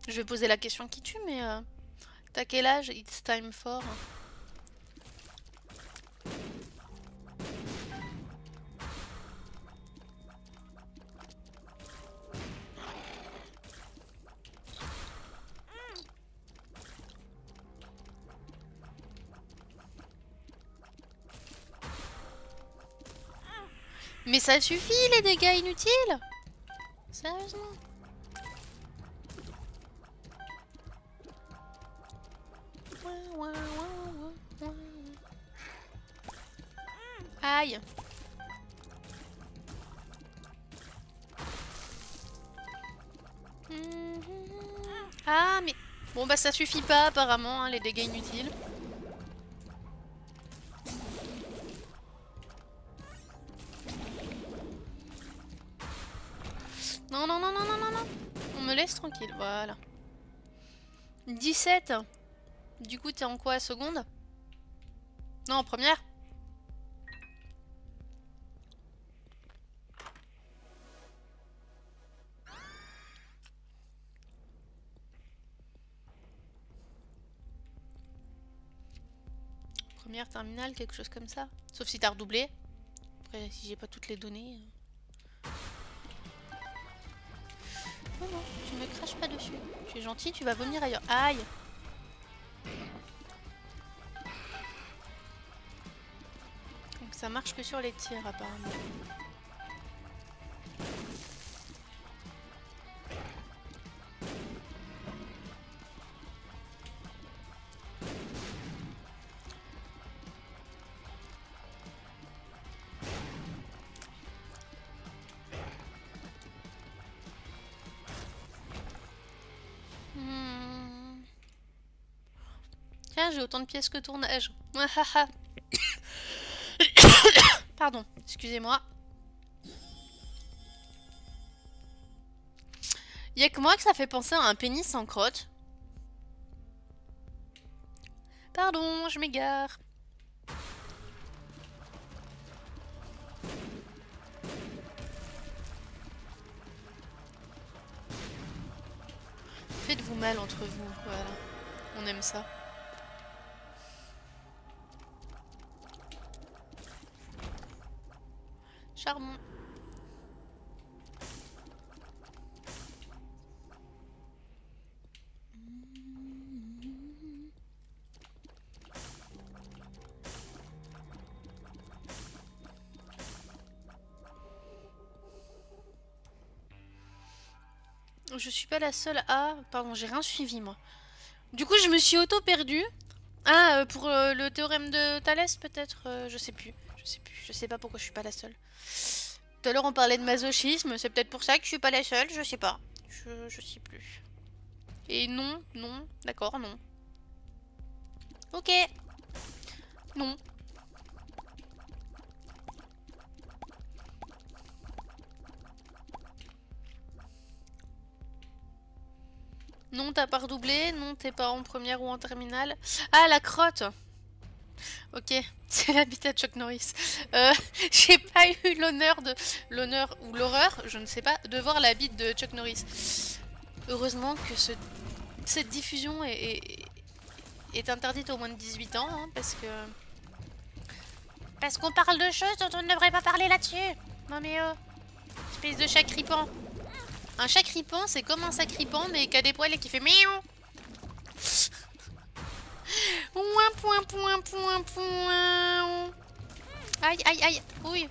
Je vais poser la question qui tue, mais t'as quel âge? It's time for. Mais ça suffit les dégâts inutiles? Sérieusement? Aïe. Ah mais... Bon bah ça suffit pas apparemment hein, les dégâts inutiles. Non non non non non non non. On me laisse tranquille, voilà. 17. Du coup t'es en quoi, seconde? Non, en première? Première, terminale, quelque chose comme ça. Sauf si t'as redoublé. Après, si j'ai pas toutes les données... Non, non, tu me craches pas dessus. Tu es gentil, tu vas vomir ailleurs. Aïe! Donc ça marche que sur les tirs, apparemment. Tiens, j'ai autant de pièces que tournage. Pardon, excusez-moi. Y'a que moi que ça fait penser à un pénis en crotte. Pardon, je m'égare. Faites-vous mal entre vous, voilà. On aime ça. Charbon. Je suis pas la seule à... Pardon, j'ai rien suivi, moi. Du coup, je me suis auto-perdue. Ah, pour le théorème de Thalès, peut-être je sais plus. Je sais plus. Je sais pas pourquoi je suis pas la seule. Tout à l'heure, on parlait de masochisme. C'est peut-être pour ça que je suis pas la seule. Je sais pas. Je sais plus. Et non, non. D'accord, non. Ok. Non. Non, t'as pas redoublé. Non, t'es pas en première ou en terminale. Ah, la crotte. Ok, c'est l'habitat de Chuck Norris. J'ai pas eu l'honneur de... L'honneur ou l'horreur, je ne sais pas, de voir la bite de Chuck Norris. Heureusement que cette diffusion est interdite aux moins de 18 ans, hein, parce que... Parce qu'on parle de choses dont on ne devrait pas parler là-dessus. Non mais espèce de chat crippant. Un chat crippant, c'est comme un sacripant, mais qui a des poils et qui fait miaou. Point. Aïe, aïe, aïe. Oui.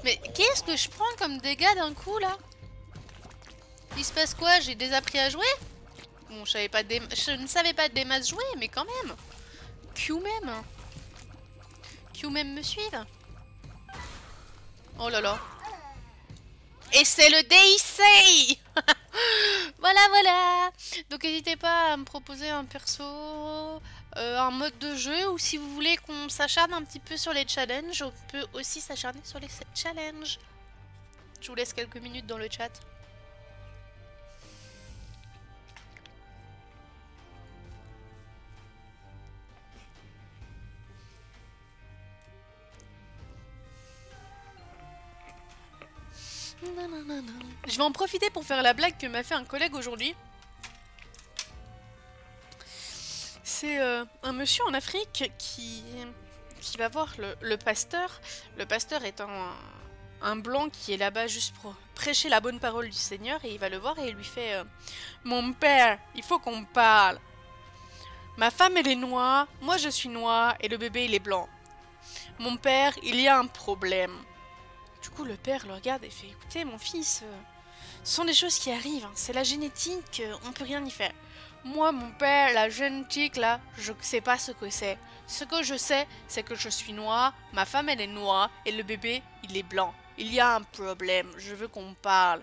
Mais qu'est-ce que je prends comme dégâts d'un coup là? Il se passe quoi? J'ai désappris à jouer? Bon, je ne savais pas des masses jouer, mais quand même. Q même. Q même me suivent. Oh là là. Et c'est le DIC. Voilà, voilà. Donc n'hésitez pas à me proposer un perso, un mode de jeu, ou si vous voulez qu'on s'acharne un petit peu sur les challenges, on peut aussi s'acharner sur les challenges. Je vous laisse quelques minutes dans le chat. Je vais en profiter pour faire la blague que m'a fait un collègue aujourd'hui. C'est un monsieur en Afrique qui va voir le pasteur. Le pasteur est un blanc qui est là-bas juste pour prêcher la bonne parole du Seigneur, et il va le voir et il lui fait Mon père, il faut qu'on parle. Ma femme elle est noire, moi je suis noire et le bébé il est blanc. Mon père, il y a un problème. Du coup, le père le regarde et fait Écoutez, mon fils, ce sont des choses qui arrivent, hein. C'est la génétique, on peut rien y faire. Moi, mon père, la génétique, là, je sais pas ce que c'est. Ce que je sais, c'est que je suis noire, ma femme, elle est noire, et le bébé, il est blanc. Il y a un problème, je veux qu'on parle.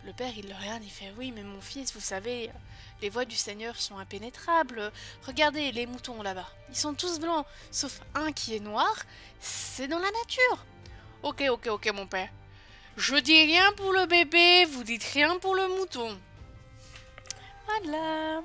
Le père, il le regarde, il fait Oui, mais mon fils, vous savez, les voies du Seigneur sont impénétrables. Regardez les moutons là-bas, ils sont tous blancs, sauf un qui est noir. C'est dans la nature. Ok, ok, ok, mon père. Je dis rien pour le bébé, vous dites rien pour le mouton. Voilà.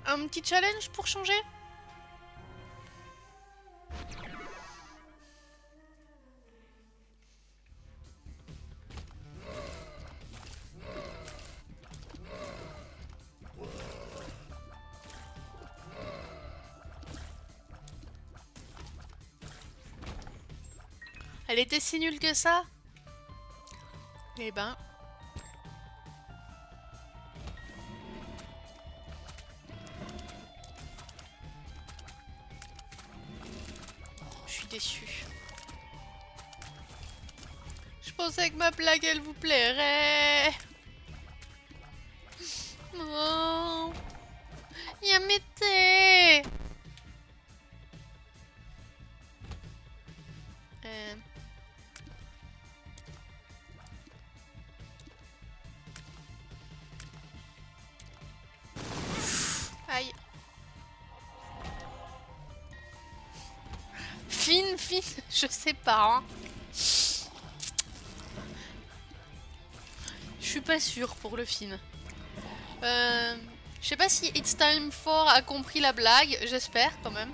Un petit challenge pour changer? Elle était si nulle que ça? Eh ben... Je suis déçue. Je pensais que ma blague, elle vous plairait. Oh, Yamete. Aïe. Fine, je sais pas. Hein. Je suis pas sûre pour le fine. Je sais pas si It's Time for a compris la blague, j'espère quand même.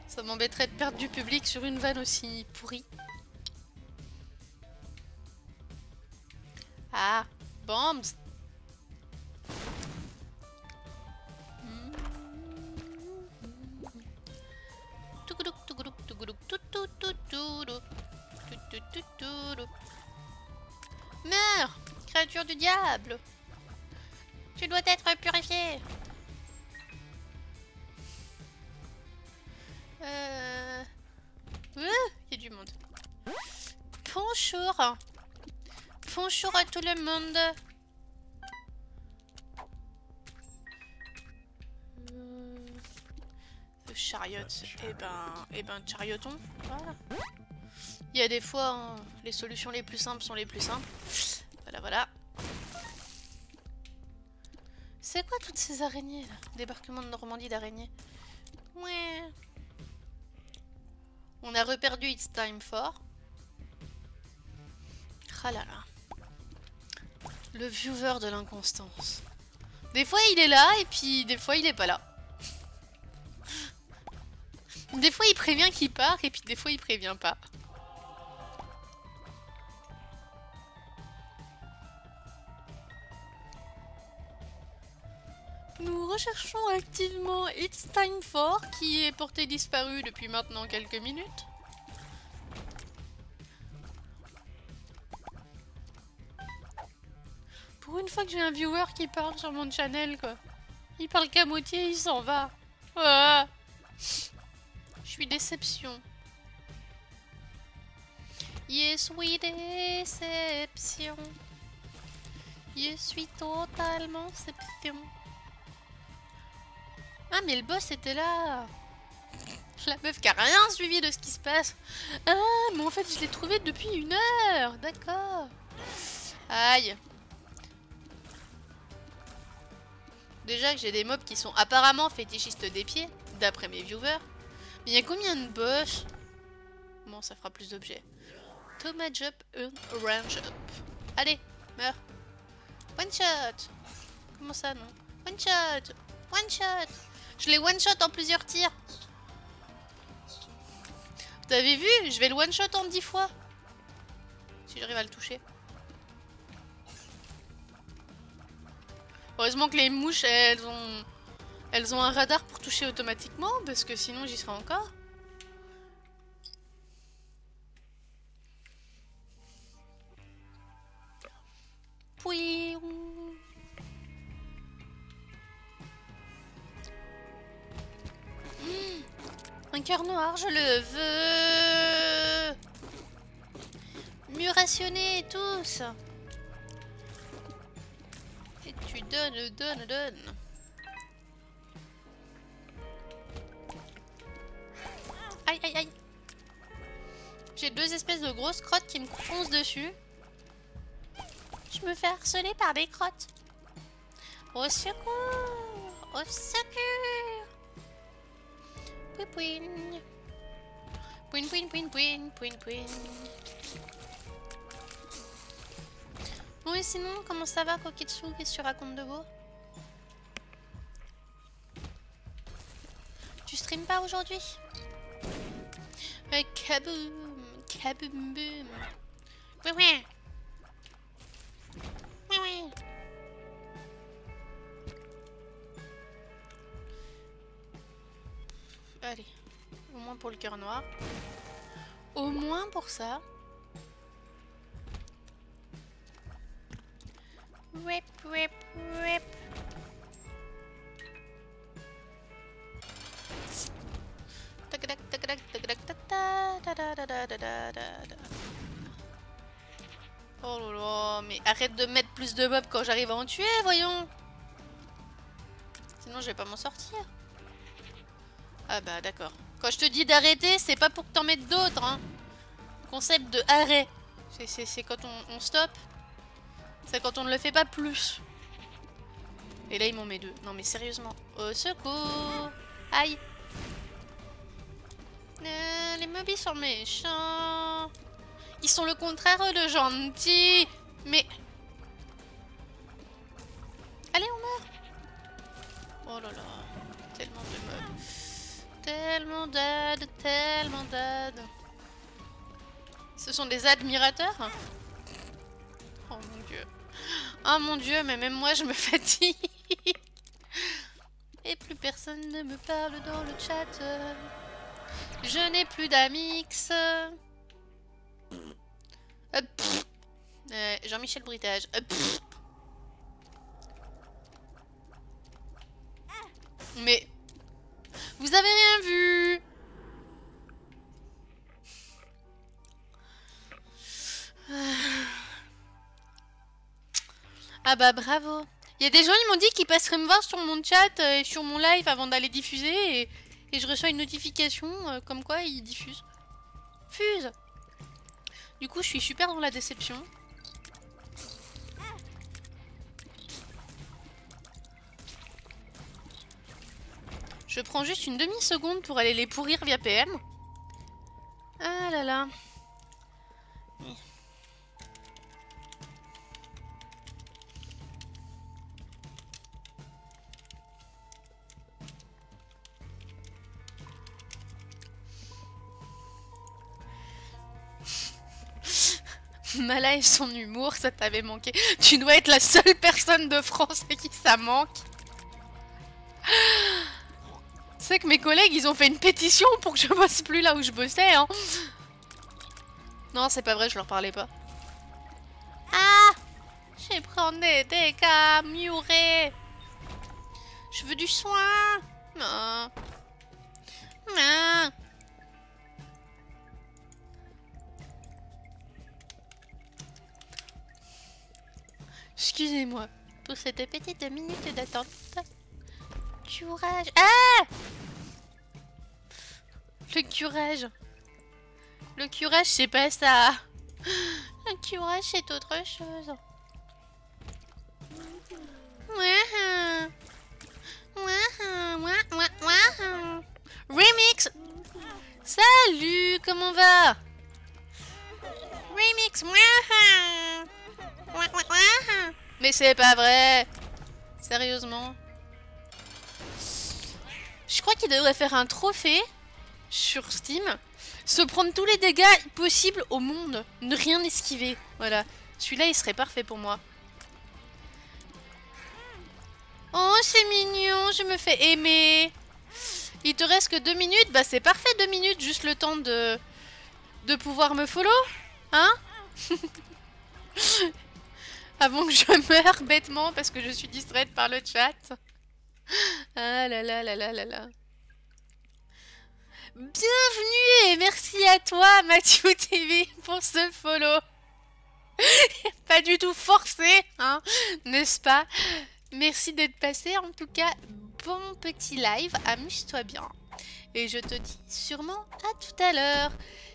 Ça m'embêterait de perdre du public sur une vanne aussi pourrie. Ah, bombs. Meurs, créature du diable. Tu dois être purifié. Il y a du monde. Bonjour. Bonjour à tout le monde. Le chariot. Eh ben, charioton. Voilà. Il y a des fois, hein, les solutions les plus simples sont les plus simples. Voilà, voilà. C'est quoi toutes ces araignées là? Débarquement de Normandie d'araignées. Ouais. On a reperdu It's Time for. Ah là là. Le viewer de l'inconstance. Des fois il est là et puis des fois il est pas là. Des fois il prévient qu'il part et puis des fois il prévient pas. Nous recherchons activement It's Time For qui est porté disparu depuis maintenant quelques minutes. Pour une fois que j'ai un viewer qui parle sur mon channel quoi. Il parle qu'à moitié, il s'en va. Ah. Je suis déception. Yes, oui, déception. Je suis totalement déception. Ah, mais le boss était là. La meuf qui a rien suivi de ce qui se passe. Ah, mais en fait, je l'ai trouvé depuis 1 heure. D'accord. Aïe. Déjà que j'ai des mobs qui sont apparemment fétichistes des pieds, d'après mes viewers. Mais il y a combien de boss? Bon, ça fera plus d'objets. Tomato jump, orange up. Allez, meurs. One shot. Comment ça, non? One shot. One shot. Je l'ai one shot en plusieurs tirs. Vous avez vu? Je vais le one shot en 10 fois. Si j'arrive à le toucher. Heureusement que les mouches, elles ont un radar pour toucher automatiquement, parce que sinon j'y serais encore. Puis... un cœur noir, je le veux. Mieux rationner tous. Et tu donnes. Aïe, aïe, aïe. J'ai 2 espèces de grosses crottes qui me foncent dessus. Je me fais harceler par des crottes. Au secours! Au secours! Pouin pouin. Pouin pouin pouin pouin pouin pouin. Bon et sinon, comment ça va Koketsu? Qu'est-ce que tu racontes de beau? Tu streames pas aujourd'hui? Kaboom! Kaboom boom! Ouais ouais! Ouais ouais! Allez, au moins pour le cœur noir. Au moins pour ça. Rip, rip, rip. Oh là là, mais arrête de mettre plus de mobs quand j'arrive à en tuer, voyons. Sinon je vais pas m'en sortir. Ah bah d'accord. Quand je te dis d'arrêter, c'est pas pour que t'en mettes d'autres, hein. Concept de arrêt. C'est quand on stoppe. C'est quand on ne le fait pas plus. Et là, il m'en met 2. Non, mais sérieusement. Au secours. Aïe. Les mobs, sont méchants. Ils sont le contraire de gentils. Mais... allez, on meurt. Oh là là. Tellement de mobs. Tellement d'ad. Tellement d'ad. Ce sont des admirateurs. Oh mon dieu. Oh mon dieu, mais même moi je me fatigue. Et plus personne ne me parle dans le chat. Je n'ai plus d'amix. Jean-Michel Britage. Mais vous avez rien vu. Ah bah bravo. Il y a des gens, ils m'ont dit qu'ils passeraient me voir sur mon chat et sur mon live avant d'aller diffuser et je reçois une notification comme quoi ils diffusent. Fuse. Du coup, je suis super dans la déception. Je prends juste une demi-seconde pour aller les pourrir via PM. Ah là là. Mala et son humour, ça t'avait manqué. Tu dois être la seule personne de France à qui ça manque. Tu sais que mes collègues, ils ont fait une pétition pour que je bosse plus là où je bossais, hein. Non, c'est pas vrai, je leur parlais pas. Ah! J'ai pris des dégâts, muré. Je veux du soin. Non. Non. Excusez-moi pour cette petite minute d'attente. Curage. Ah! Le curage. Le curage, c'est pas ça. Le curage, c'est autre chose. Remix. Salut, comment va? Remix. Mais c'est pas vrai. Sérieusement. Je crois qu'il devrait faire un trophée sur Steam. Se prendre tous les dégâts possibles au monde. Ne rien esquiver. Voilà. Celui-là, il serait parfait pour moi. Oh, c'est mignon. Je me fais aimer. Il te reste que 2 minutes. Bah, c'est parfait, 2 minutes. Juste le temps de pouvoir me follow. Hein? Avant que je meure bêtement parce que je suis distraite par le chat. Ah là là là là là là. Bienvenue et merci à toi Mathieu TV pour ce follow. Pas du tout forcé, hein, n'est-ce pas? Merci d'être passé. En tout cas, bon petit live, amuse-toi bien. Et je te dis sûrement à tout à l'heure.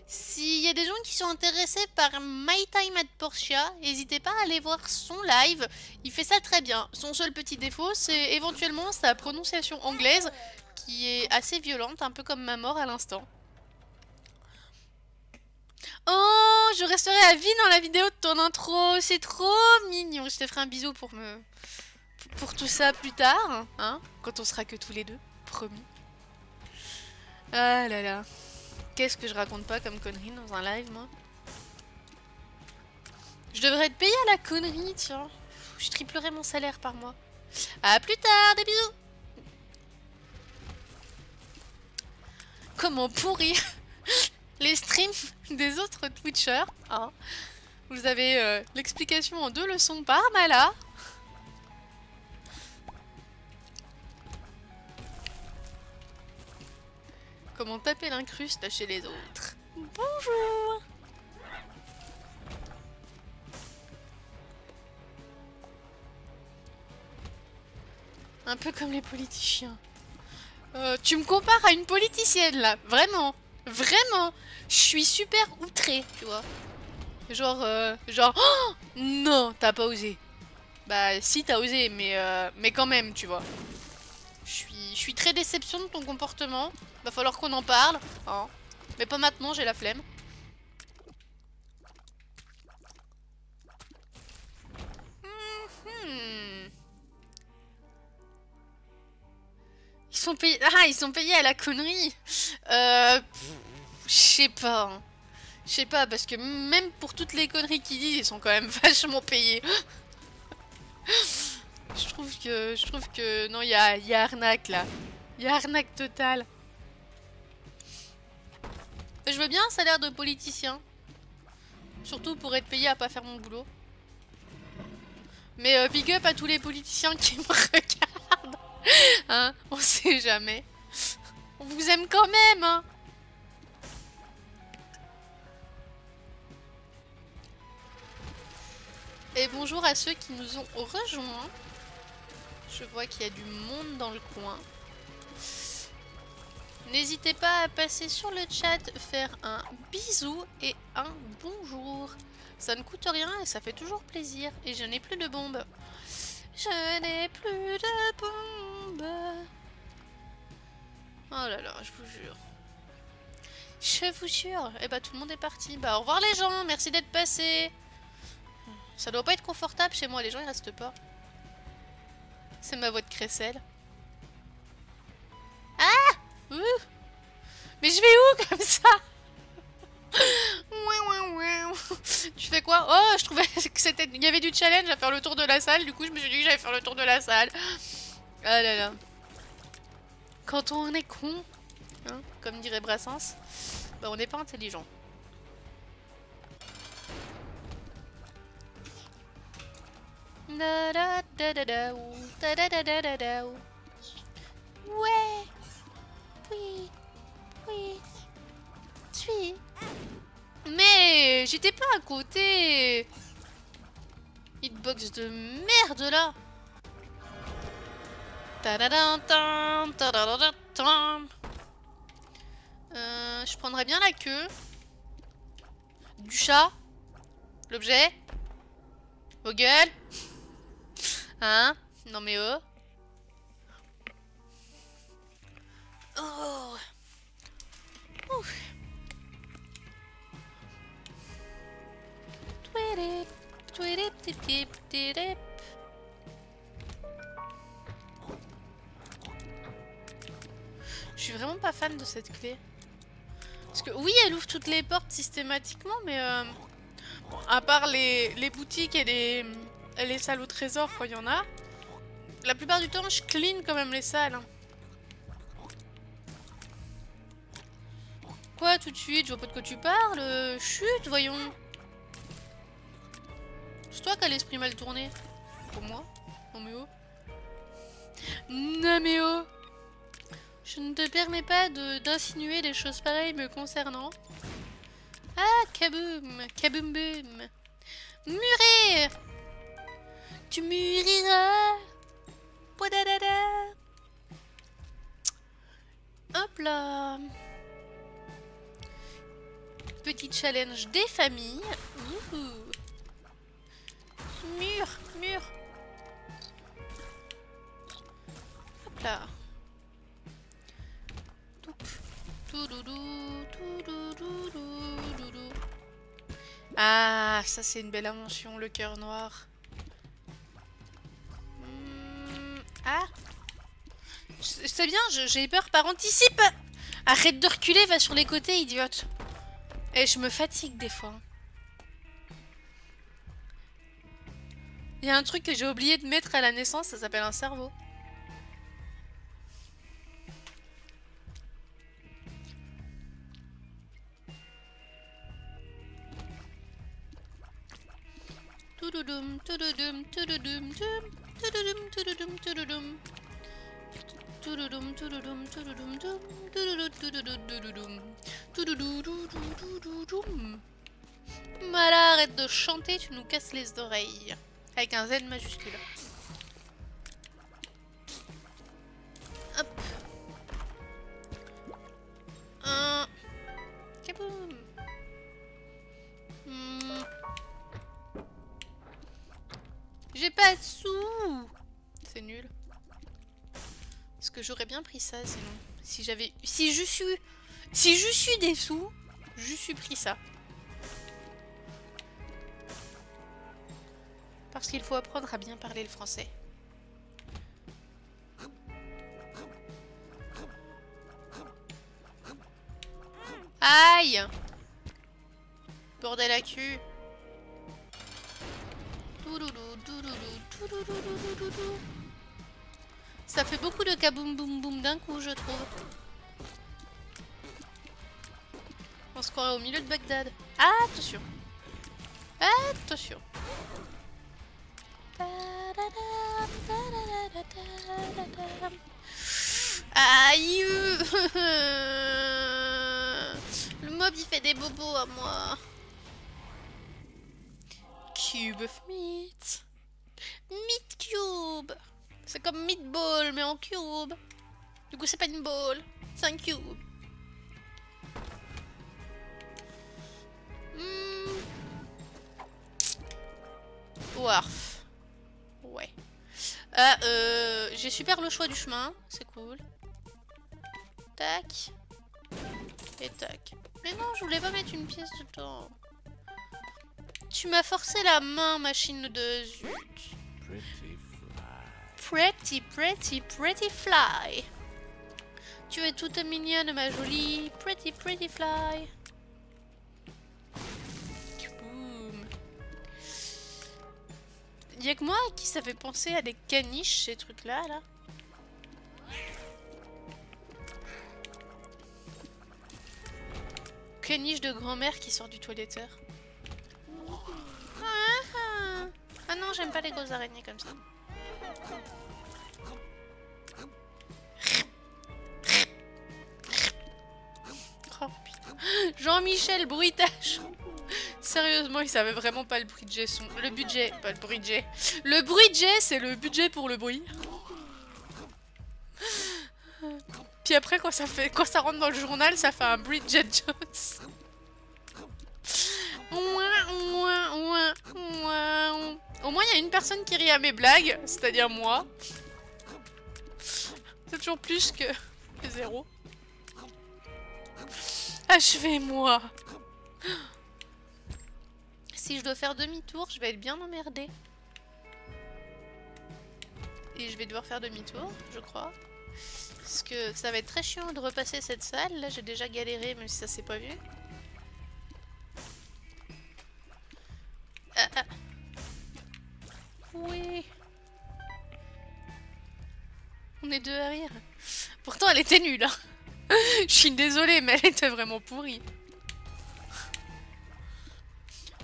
S'il y a des gens qui sont intéressés par My Time at Portia, n'hésitez pas à aller voir son live. Il fait ça très bien. Son seul petit défaut, c'est éventuellement sa prononciation anglaise, qui est assez violente, un peu comme ma mort à l'instant. Oh, je resterai à vie dans la vidéo de ton intro. C'est trop mignon. Je te ferai un bisou pour tout ça plus tard, hein, quand on sera que tous les deux, promis. Ah là là. Qu'est-ce que je raconte pas comme connerie dans un live, moi? Je devrais être payée à la connerie, tiens. Je triplerai mon salaire par mois. À plus tard, des bisous. Comment pourrir les streams des autres Twitchers, hein? Vous avez l'explication en 2 leçons par Mala. Comment taper l'incruste chez les autres. Bonjour. Un peu comme les politiciens. Tu me compares à une politicienne là, vraiment. Vraiment. Je suis super outrée, tu vois. Genre, oh non, t'as pas osé. Bah si, t'as osé, mais quand même, tu vois. Je suis très déception de ton comportement. Va falloir qu'on en parle, hein. Mais pas maintenant, j'ai la flemme. Ils sont payés. Ah, ils sont payés à la connerie. Je sais pas. Hein. Je sais pas, parce que même pour toutes les conneries qu'ils disent, ils sont quand même vachement payés. Je trouve que non, il y a arnaque là. Il y a arnaque totale. Je veux bien un salaire de politicien. Surtout pour être payé à pas faire mon boulot. Mais big up à tous les politiciens qui me regardent. Hein, on sait jamais. On vous aime quand même, hein. Et bonjour à ceux qui nous ont rejoints. Je vois qu'il y a du monde dans le coin. N'hésitez pas à passer sur le chat, faire un bisou et un bonjour. Ça ne coûte rien et ça fait toujours plaisir. Et je n'ai plus de bombes. Je n'ai plus de bombes. Oh là là, je vous jure. Je vous jure. Et bah tout le monde est parti. Bah au revoir les gens, merci d'être passés. Ça doit pas être confortable chez moi, les gens ils restent pas. C'est ma voix de crécelle. Ah! Mais je vais où comme ça? Tu Tu fais quoi? Oh, je trouvais que c'était... Il y avait du challenge à faire le tour de la salle. Du coup, je me suis dit que j'allais faire le tour de la salle. Ah là là. Quand on est con, hein, comme dirait Brassens, bah on n'est pas intelligent. Da da da da da da da da da da da. Ouais. Oui. Oui. Suis. Mais j'étais pas à côté. Hitbox de merde là. Je prendrais bien la queue. Du chat. L'objet. Vos gueules. Hein? Non mais oh. Oh. Ouf. Je suis vraiment pas fan de cette clé. Parce que oui, elle ouvre toutes les portes systématiquement, mais à part les boutiques et les salles au trésor quand il y en a, la plupart du temps je clean quand même les salles. Quoi tout de suite? Je vois pas de quoi tu parles. Chut, voyons. C'est toi qui as l'esprit mal tourné. Pour moi? Non mais oh. Non mais oh. Je ne te permets pas d'insinuer des choses pareilles me concernant. Ah, kaboum, kaboum boum. Mûrir. Tu mûriras. Podadada. Hop là. Petit challenge des familles. Ouh. Mûr, mûr. Hop là. Ah, ça c'est une belle invention, le cœur noir. Ah, c'est bien, j'ai peur par anticipe. Arrête de reculer, va sur les côtés, idiote. Et je me fatigue des fois. Il y a un truc que j'ai oublié de mettre à la naissance, ça s'appelle un cerveau. Tududum, tududum, tududum, tududum, tududum, tududum. Tududum, tududum, tududum, tududum, tududum. Voilà, arrête de chanter, tu nous casses les oreilles. Avec un Z majuscule. Hop. Kaboum. J'ai pas de sous. C'est nul. Parce que j'aurais bien pris ça sinon. Si je suis des sous, je suis pris ça. Parce qu'il faut apprendre à bien parler le français. Aïe! Bordel à cul. Ça fait beaucoup de kaboum boum boum d'un coup, je trouve. On se croirait au milieu de Bagdad. Attention. Attention. Aïe. Le mob il fait des bobos à moi. Cube of meat. Meat cube. C'est comme meatball mais en cube. Du coup c'est pas une ball, c'est un cube. Warf. Ouais. J'ai super le choix du chemin, c'est cool. Tac. Et tac. Mais non, je voulais pas mettre une pièce dedans. Tu m'as forcé la main, machine de zut. Pretty fly. Tu es toute mignonne, ma jolie. Pretty fly. Boom. Y'a que moi qui ça fait penser à des caniches, ces trucs-là, là. Caniche de grand-mère qui sort du toiletteur. Ah non, j'aime pas les grosses araignées comme ça. Oh putain. Jean-Michel, bruitage. Sérieusement, il savait vraiment pas le budget son. Le budget, pas le budget. Le budget, c'est le budget pour le bruit. Puis après, quand ça rentre dans le journal, ça fait un Bridget Jones. Au moins, il y a une personne qui rit à mes blagues, c'est-à-dire moi. C'est toujours plus que zéro. Achevez-moi. Si je dois faire demi-tour, je vais être bien emmerdée. Et je vais devoir faire demi-tour, je crois. Parce que ça va être très chiant de repasser cette salle. Là, j'ai déjà galéré, même si ça s'est pas vu. Ah, ah. Oui. On est deux à rire. Pourtant, elle était nulle. Hein. Je suis désolée, mais elle était vraiment pourrie.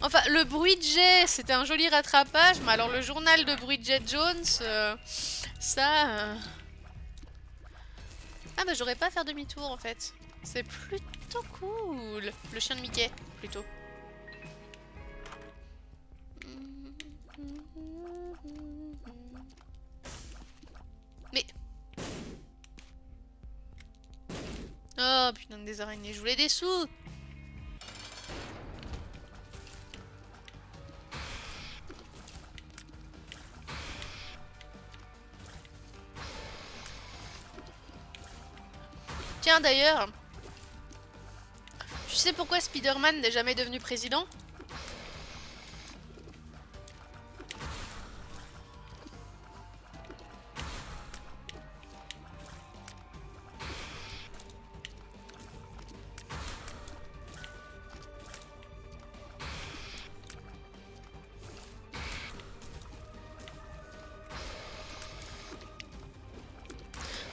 Enfin, le Bridget, c'était un joli rattrapage, mais alors le journal de Bridget Jones, ça... Ah bah j'aurais pas à faire demi-tour en fait. C'est plutôt cool. Le chien de Mickey, plutôt. Mais... Oh putain des araignées, je voulais des sous. Tiens d'ailleurs, tu sais pourquoi Spider-Man n'est jamais devenu président?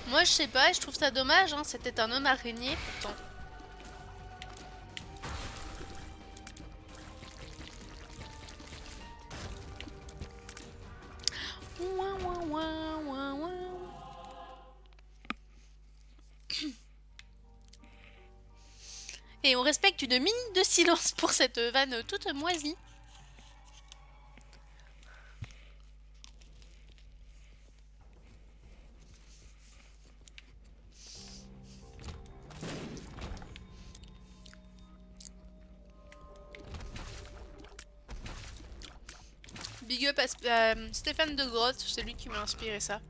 Moi je sais pas, et je trouve ça dommage, hein. C'était un homme araignée pourtant. Et on respecte une minute de silence pour cette vanne toute moisie. Big up à Stéphane de Grotte, c'est lui qui m'a inspiré ça.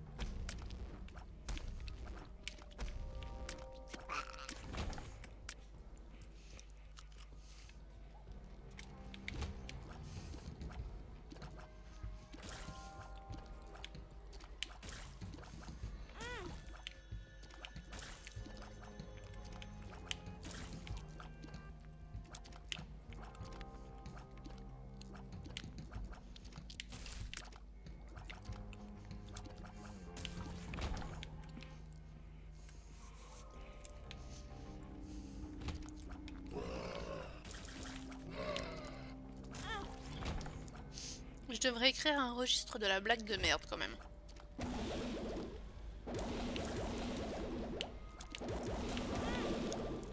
Je devrais écrire un registre de la blague de merde quand même.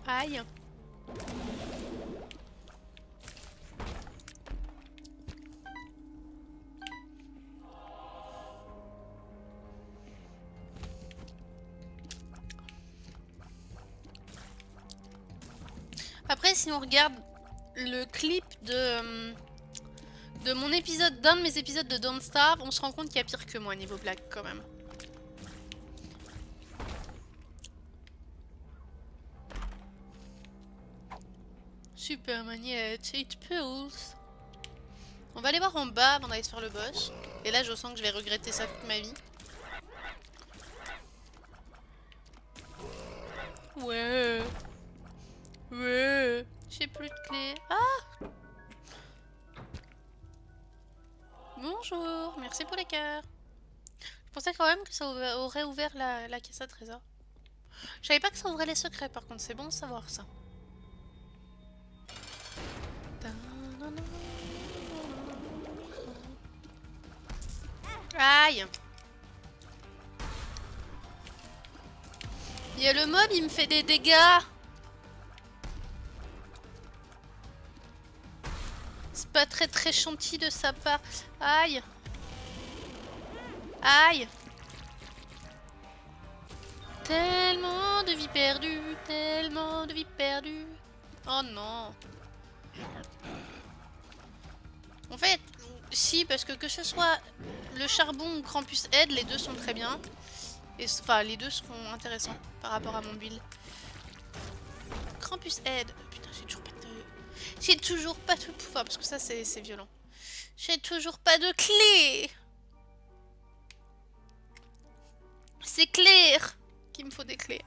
Aïe. Après, si on regarde le clip de mon épisode, d'un de mes épisodes de Don't Starve, on se rend compte qu'il y a pire que moi niveau blague quand même. Super magnetic pulse. On va aller voir en bas avant d'aller se faire le boss. Et là, je sens que je vais regretter ça toute ma vie. Ouais. Ouais. J'ai plus de clés. Ah! Bonjour. merci pour les cœurs. Je pensais quand même que ça aurait ouvert la caisse à trésor. Je savais pas que ça ouvrait les secrets, par contre, c'est bon de savoir ça. Aïe! Il y a le mob, il me fait des dégâts! C'est pas très gentil de sa part. Aïe! Aïe! Tellement de vies perdues, tellement de vies perdues. Oh non! En fait, si, parce que ce soit le charbon ou Krampus Aide, les deux sont très bien. Et, enfin, les deux seront intéressants par rapport à mon build. Krampus Aide. Putain, j'ai toujours pas de... J'ai toujours pas de pouvoir, parce que ça, c'est violent. J'ai toujours pas de clé. C'est clair qu'il me faut des clés.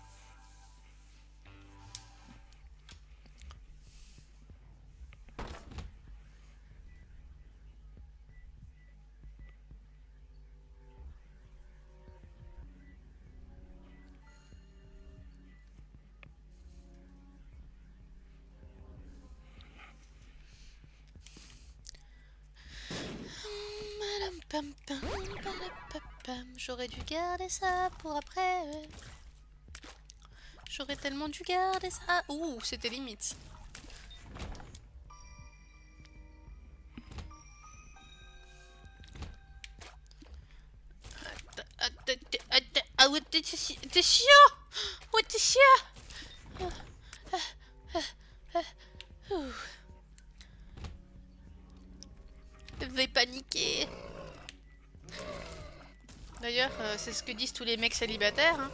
J'aurais dû garder ça pour après. J'aurais tellement dû garder ça. Ouh, c'était limite. Ah ouais, t'es chiant. Ouais, t'es chiant. Je vais paniquer. D'ailleurs, c'est ce que disent tous les mecs célibataires. Hein.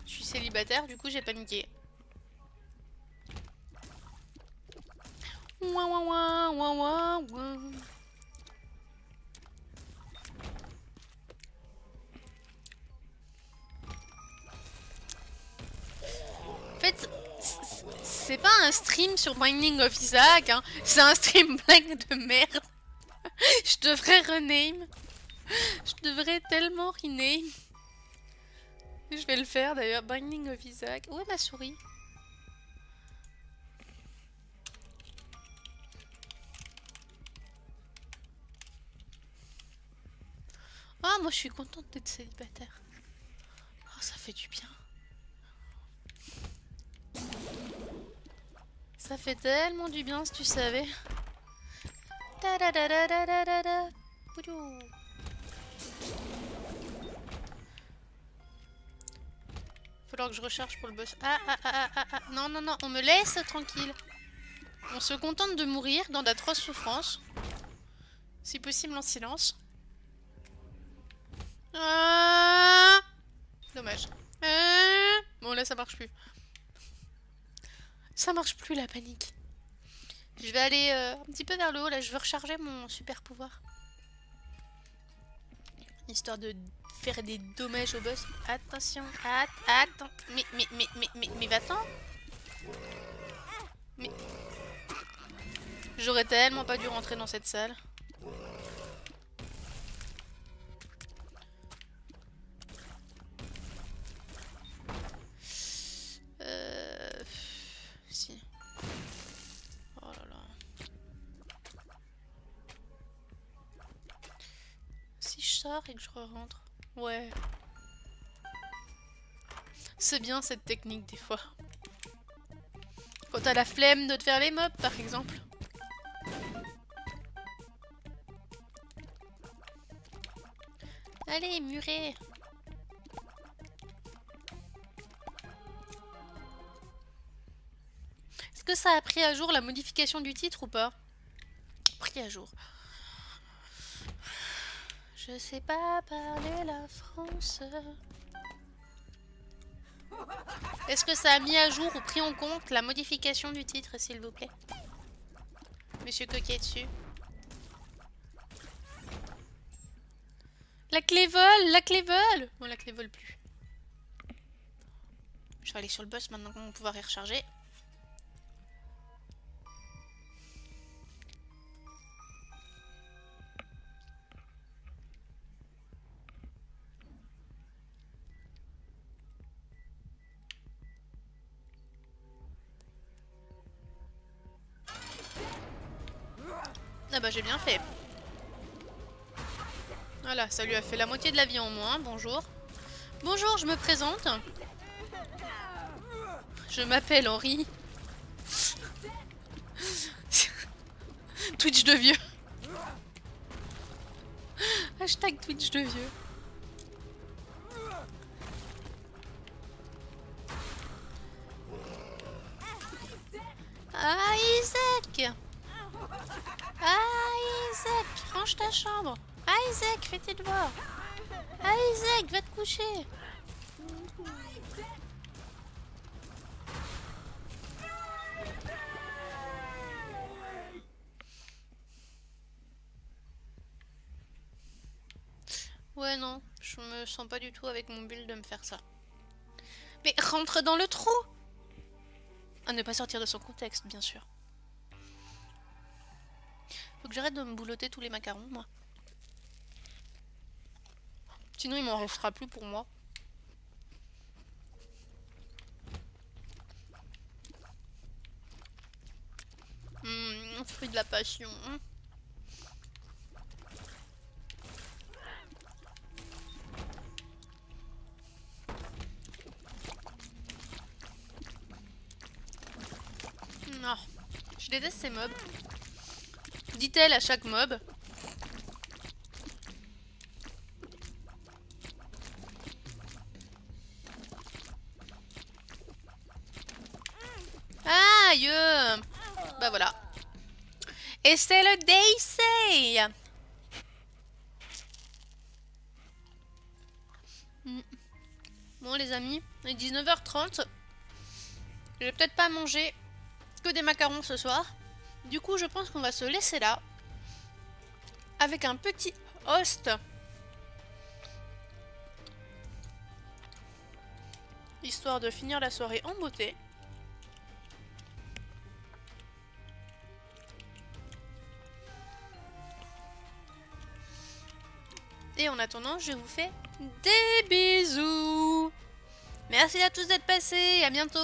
Je suis célibataire, du coup j'ai paniqué. Ouah, ouah, ouah, ouah, ouah, ouah. En fait, c'est pas un stream sur Binding of Isaac, hein. C'est un stream blague de merde. Je devrais rename. Je devrais tellement rename. Je vais le faire d'ailleurs. Binding of Isaac. Où est ma souris? Ah, moi je suis contente d'être célibataire. Oh, ça fait du bien. Ça fait tellement du bien si tu savais. Falloir que je recharge pour le boss. Non, non, non, on me laisse tranquille. On se contente de mourir dans d'atroces souffrances. Si possible en silence. Dommage. Bon, là, ça marche plus. Ça marche plus, la panique. Je vais aller un petit peu vers le haut, là. Je veux recharger mon super pouvoir. Histoire de faire des dommages au boss. Attention. Attends. Mais va-t'en. Mais... J'aurais tellement pas dû rentrer dans cette salle. Si. Oh là là. Si je sors et que je rentre. Ouais. C'est bien cette technique des fois. Quand t'as la flemme de te faire les mobs par exemple. Allez, muret. Est-ce que ça a pris à jour la modification du titre ou pas? Pris à jour. Je sais pas parler la France. Est-ce que ça a mis à jour ou pris en compte la modification du titre, s'il vous plaît? Monsieur Coquet dessus. La clé vole! La clé vole! Bon, la clé vole plus. Je vais aller sur le boss maintenant qu'on va pouvoir y recharger. Ah bah j'ai bien fait. Voilà, ça lui a fait la moitié de la vie en moins. Bonjour. Bonjour, je me présente. Je m'appelle Henri. Twitch de vieux. Hashtag Twitch de vieux. Ah Isaac. Ah Isaac, range ta chambre. Ah Isaac, fais tes devoirs. Ah Isaac, va te coucher. Ouais non, je me sens pas du tout avec mon build de me faire ça. Mais rentre dans le trou. À ne pas sortir de son contexte, bien sûr. Faut que j'arrête de me boulotter tous les macarons, moi. Sinon, il m'en restera plus pour moi. Fruit de la passion. Non, je déteste ces mobs. Dit-elle à chaque mob. Aïe! Bah voilà. Et c'est le Daisy! Bon les amis, il est 19h30. Je vais peut-être pas manger que des macarons ce soir. Du coup, je pense qu'on va se laisser là. Avec un petit host. Histoire de finir la soirée en beauté. Et en attendant, je vous fais des bisous. Merci à tous d'être passés. À bientôt.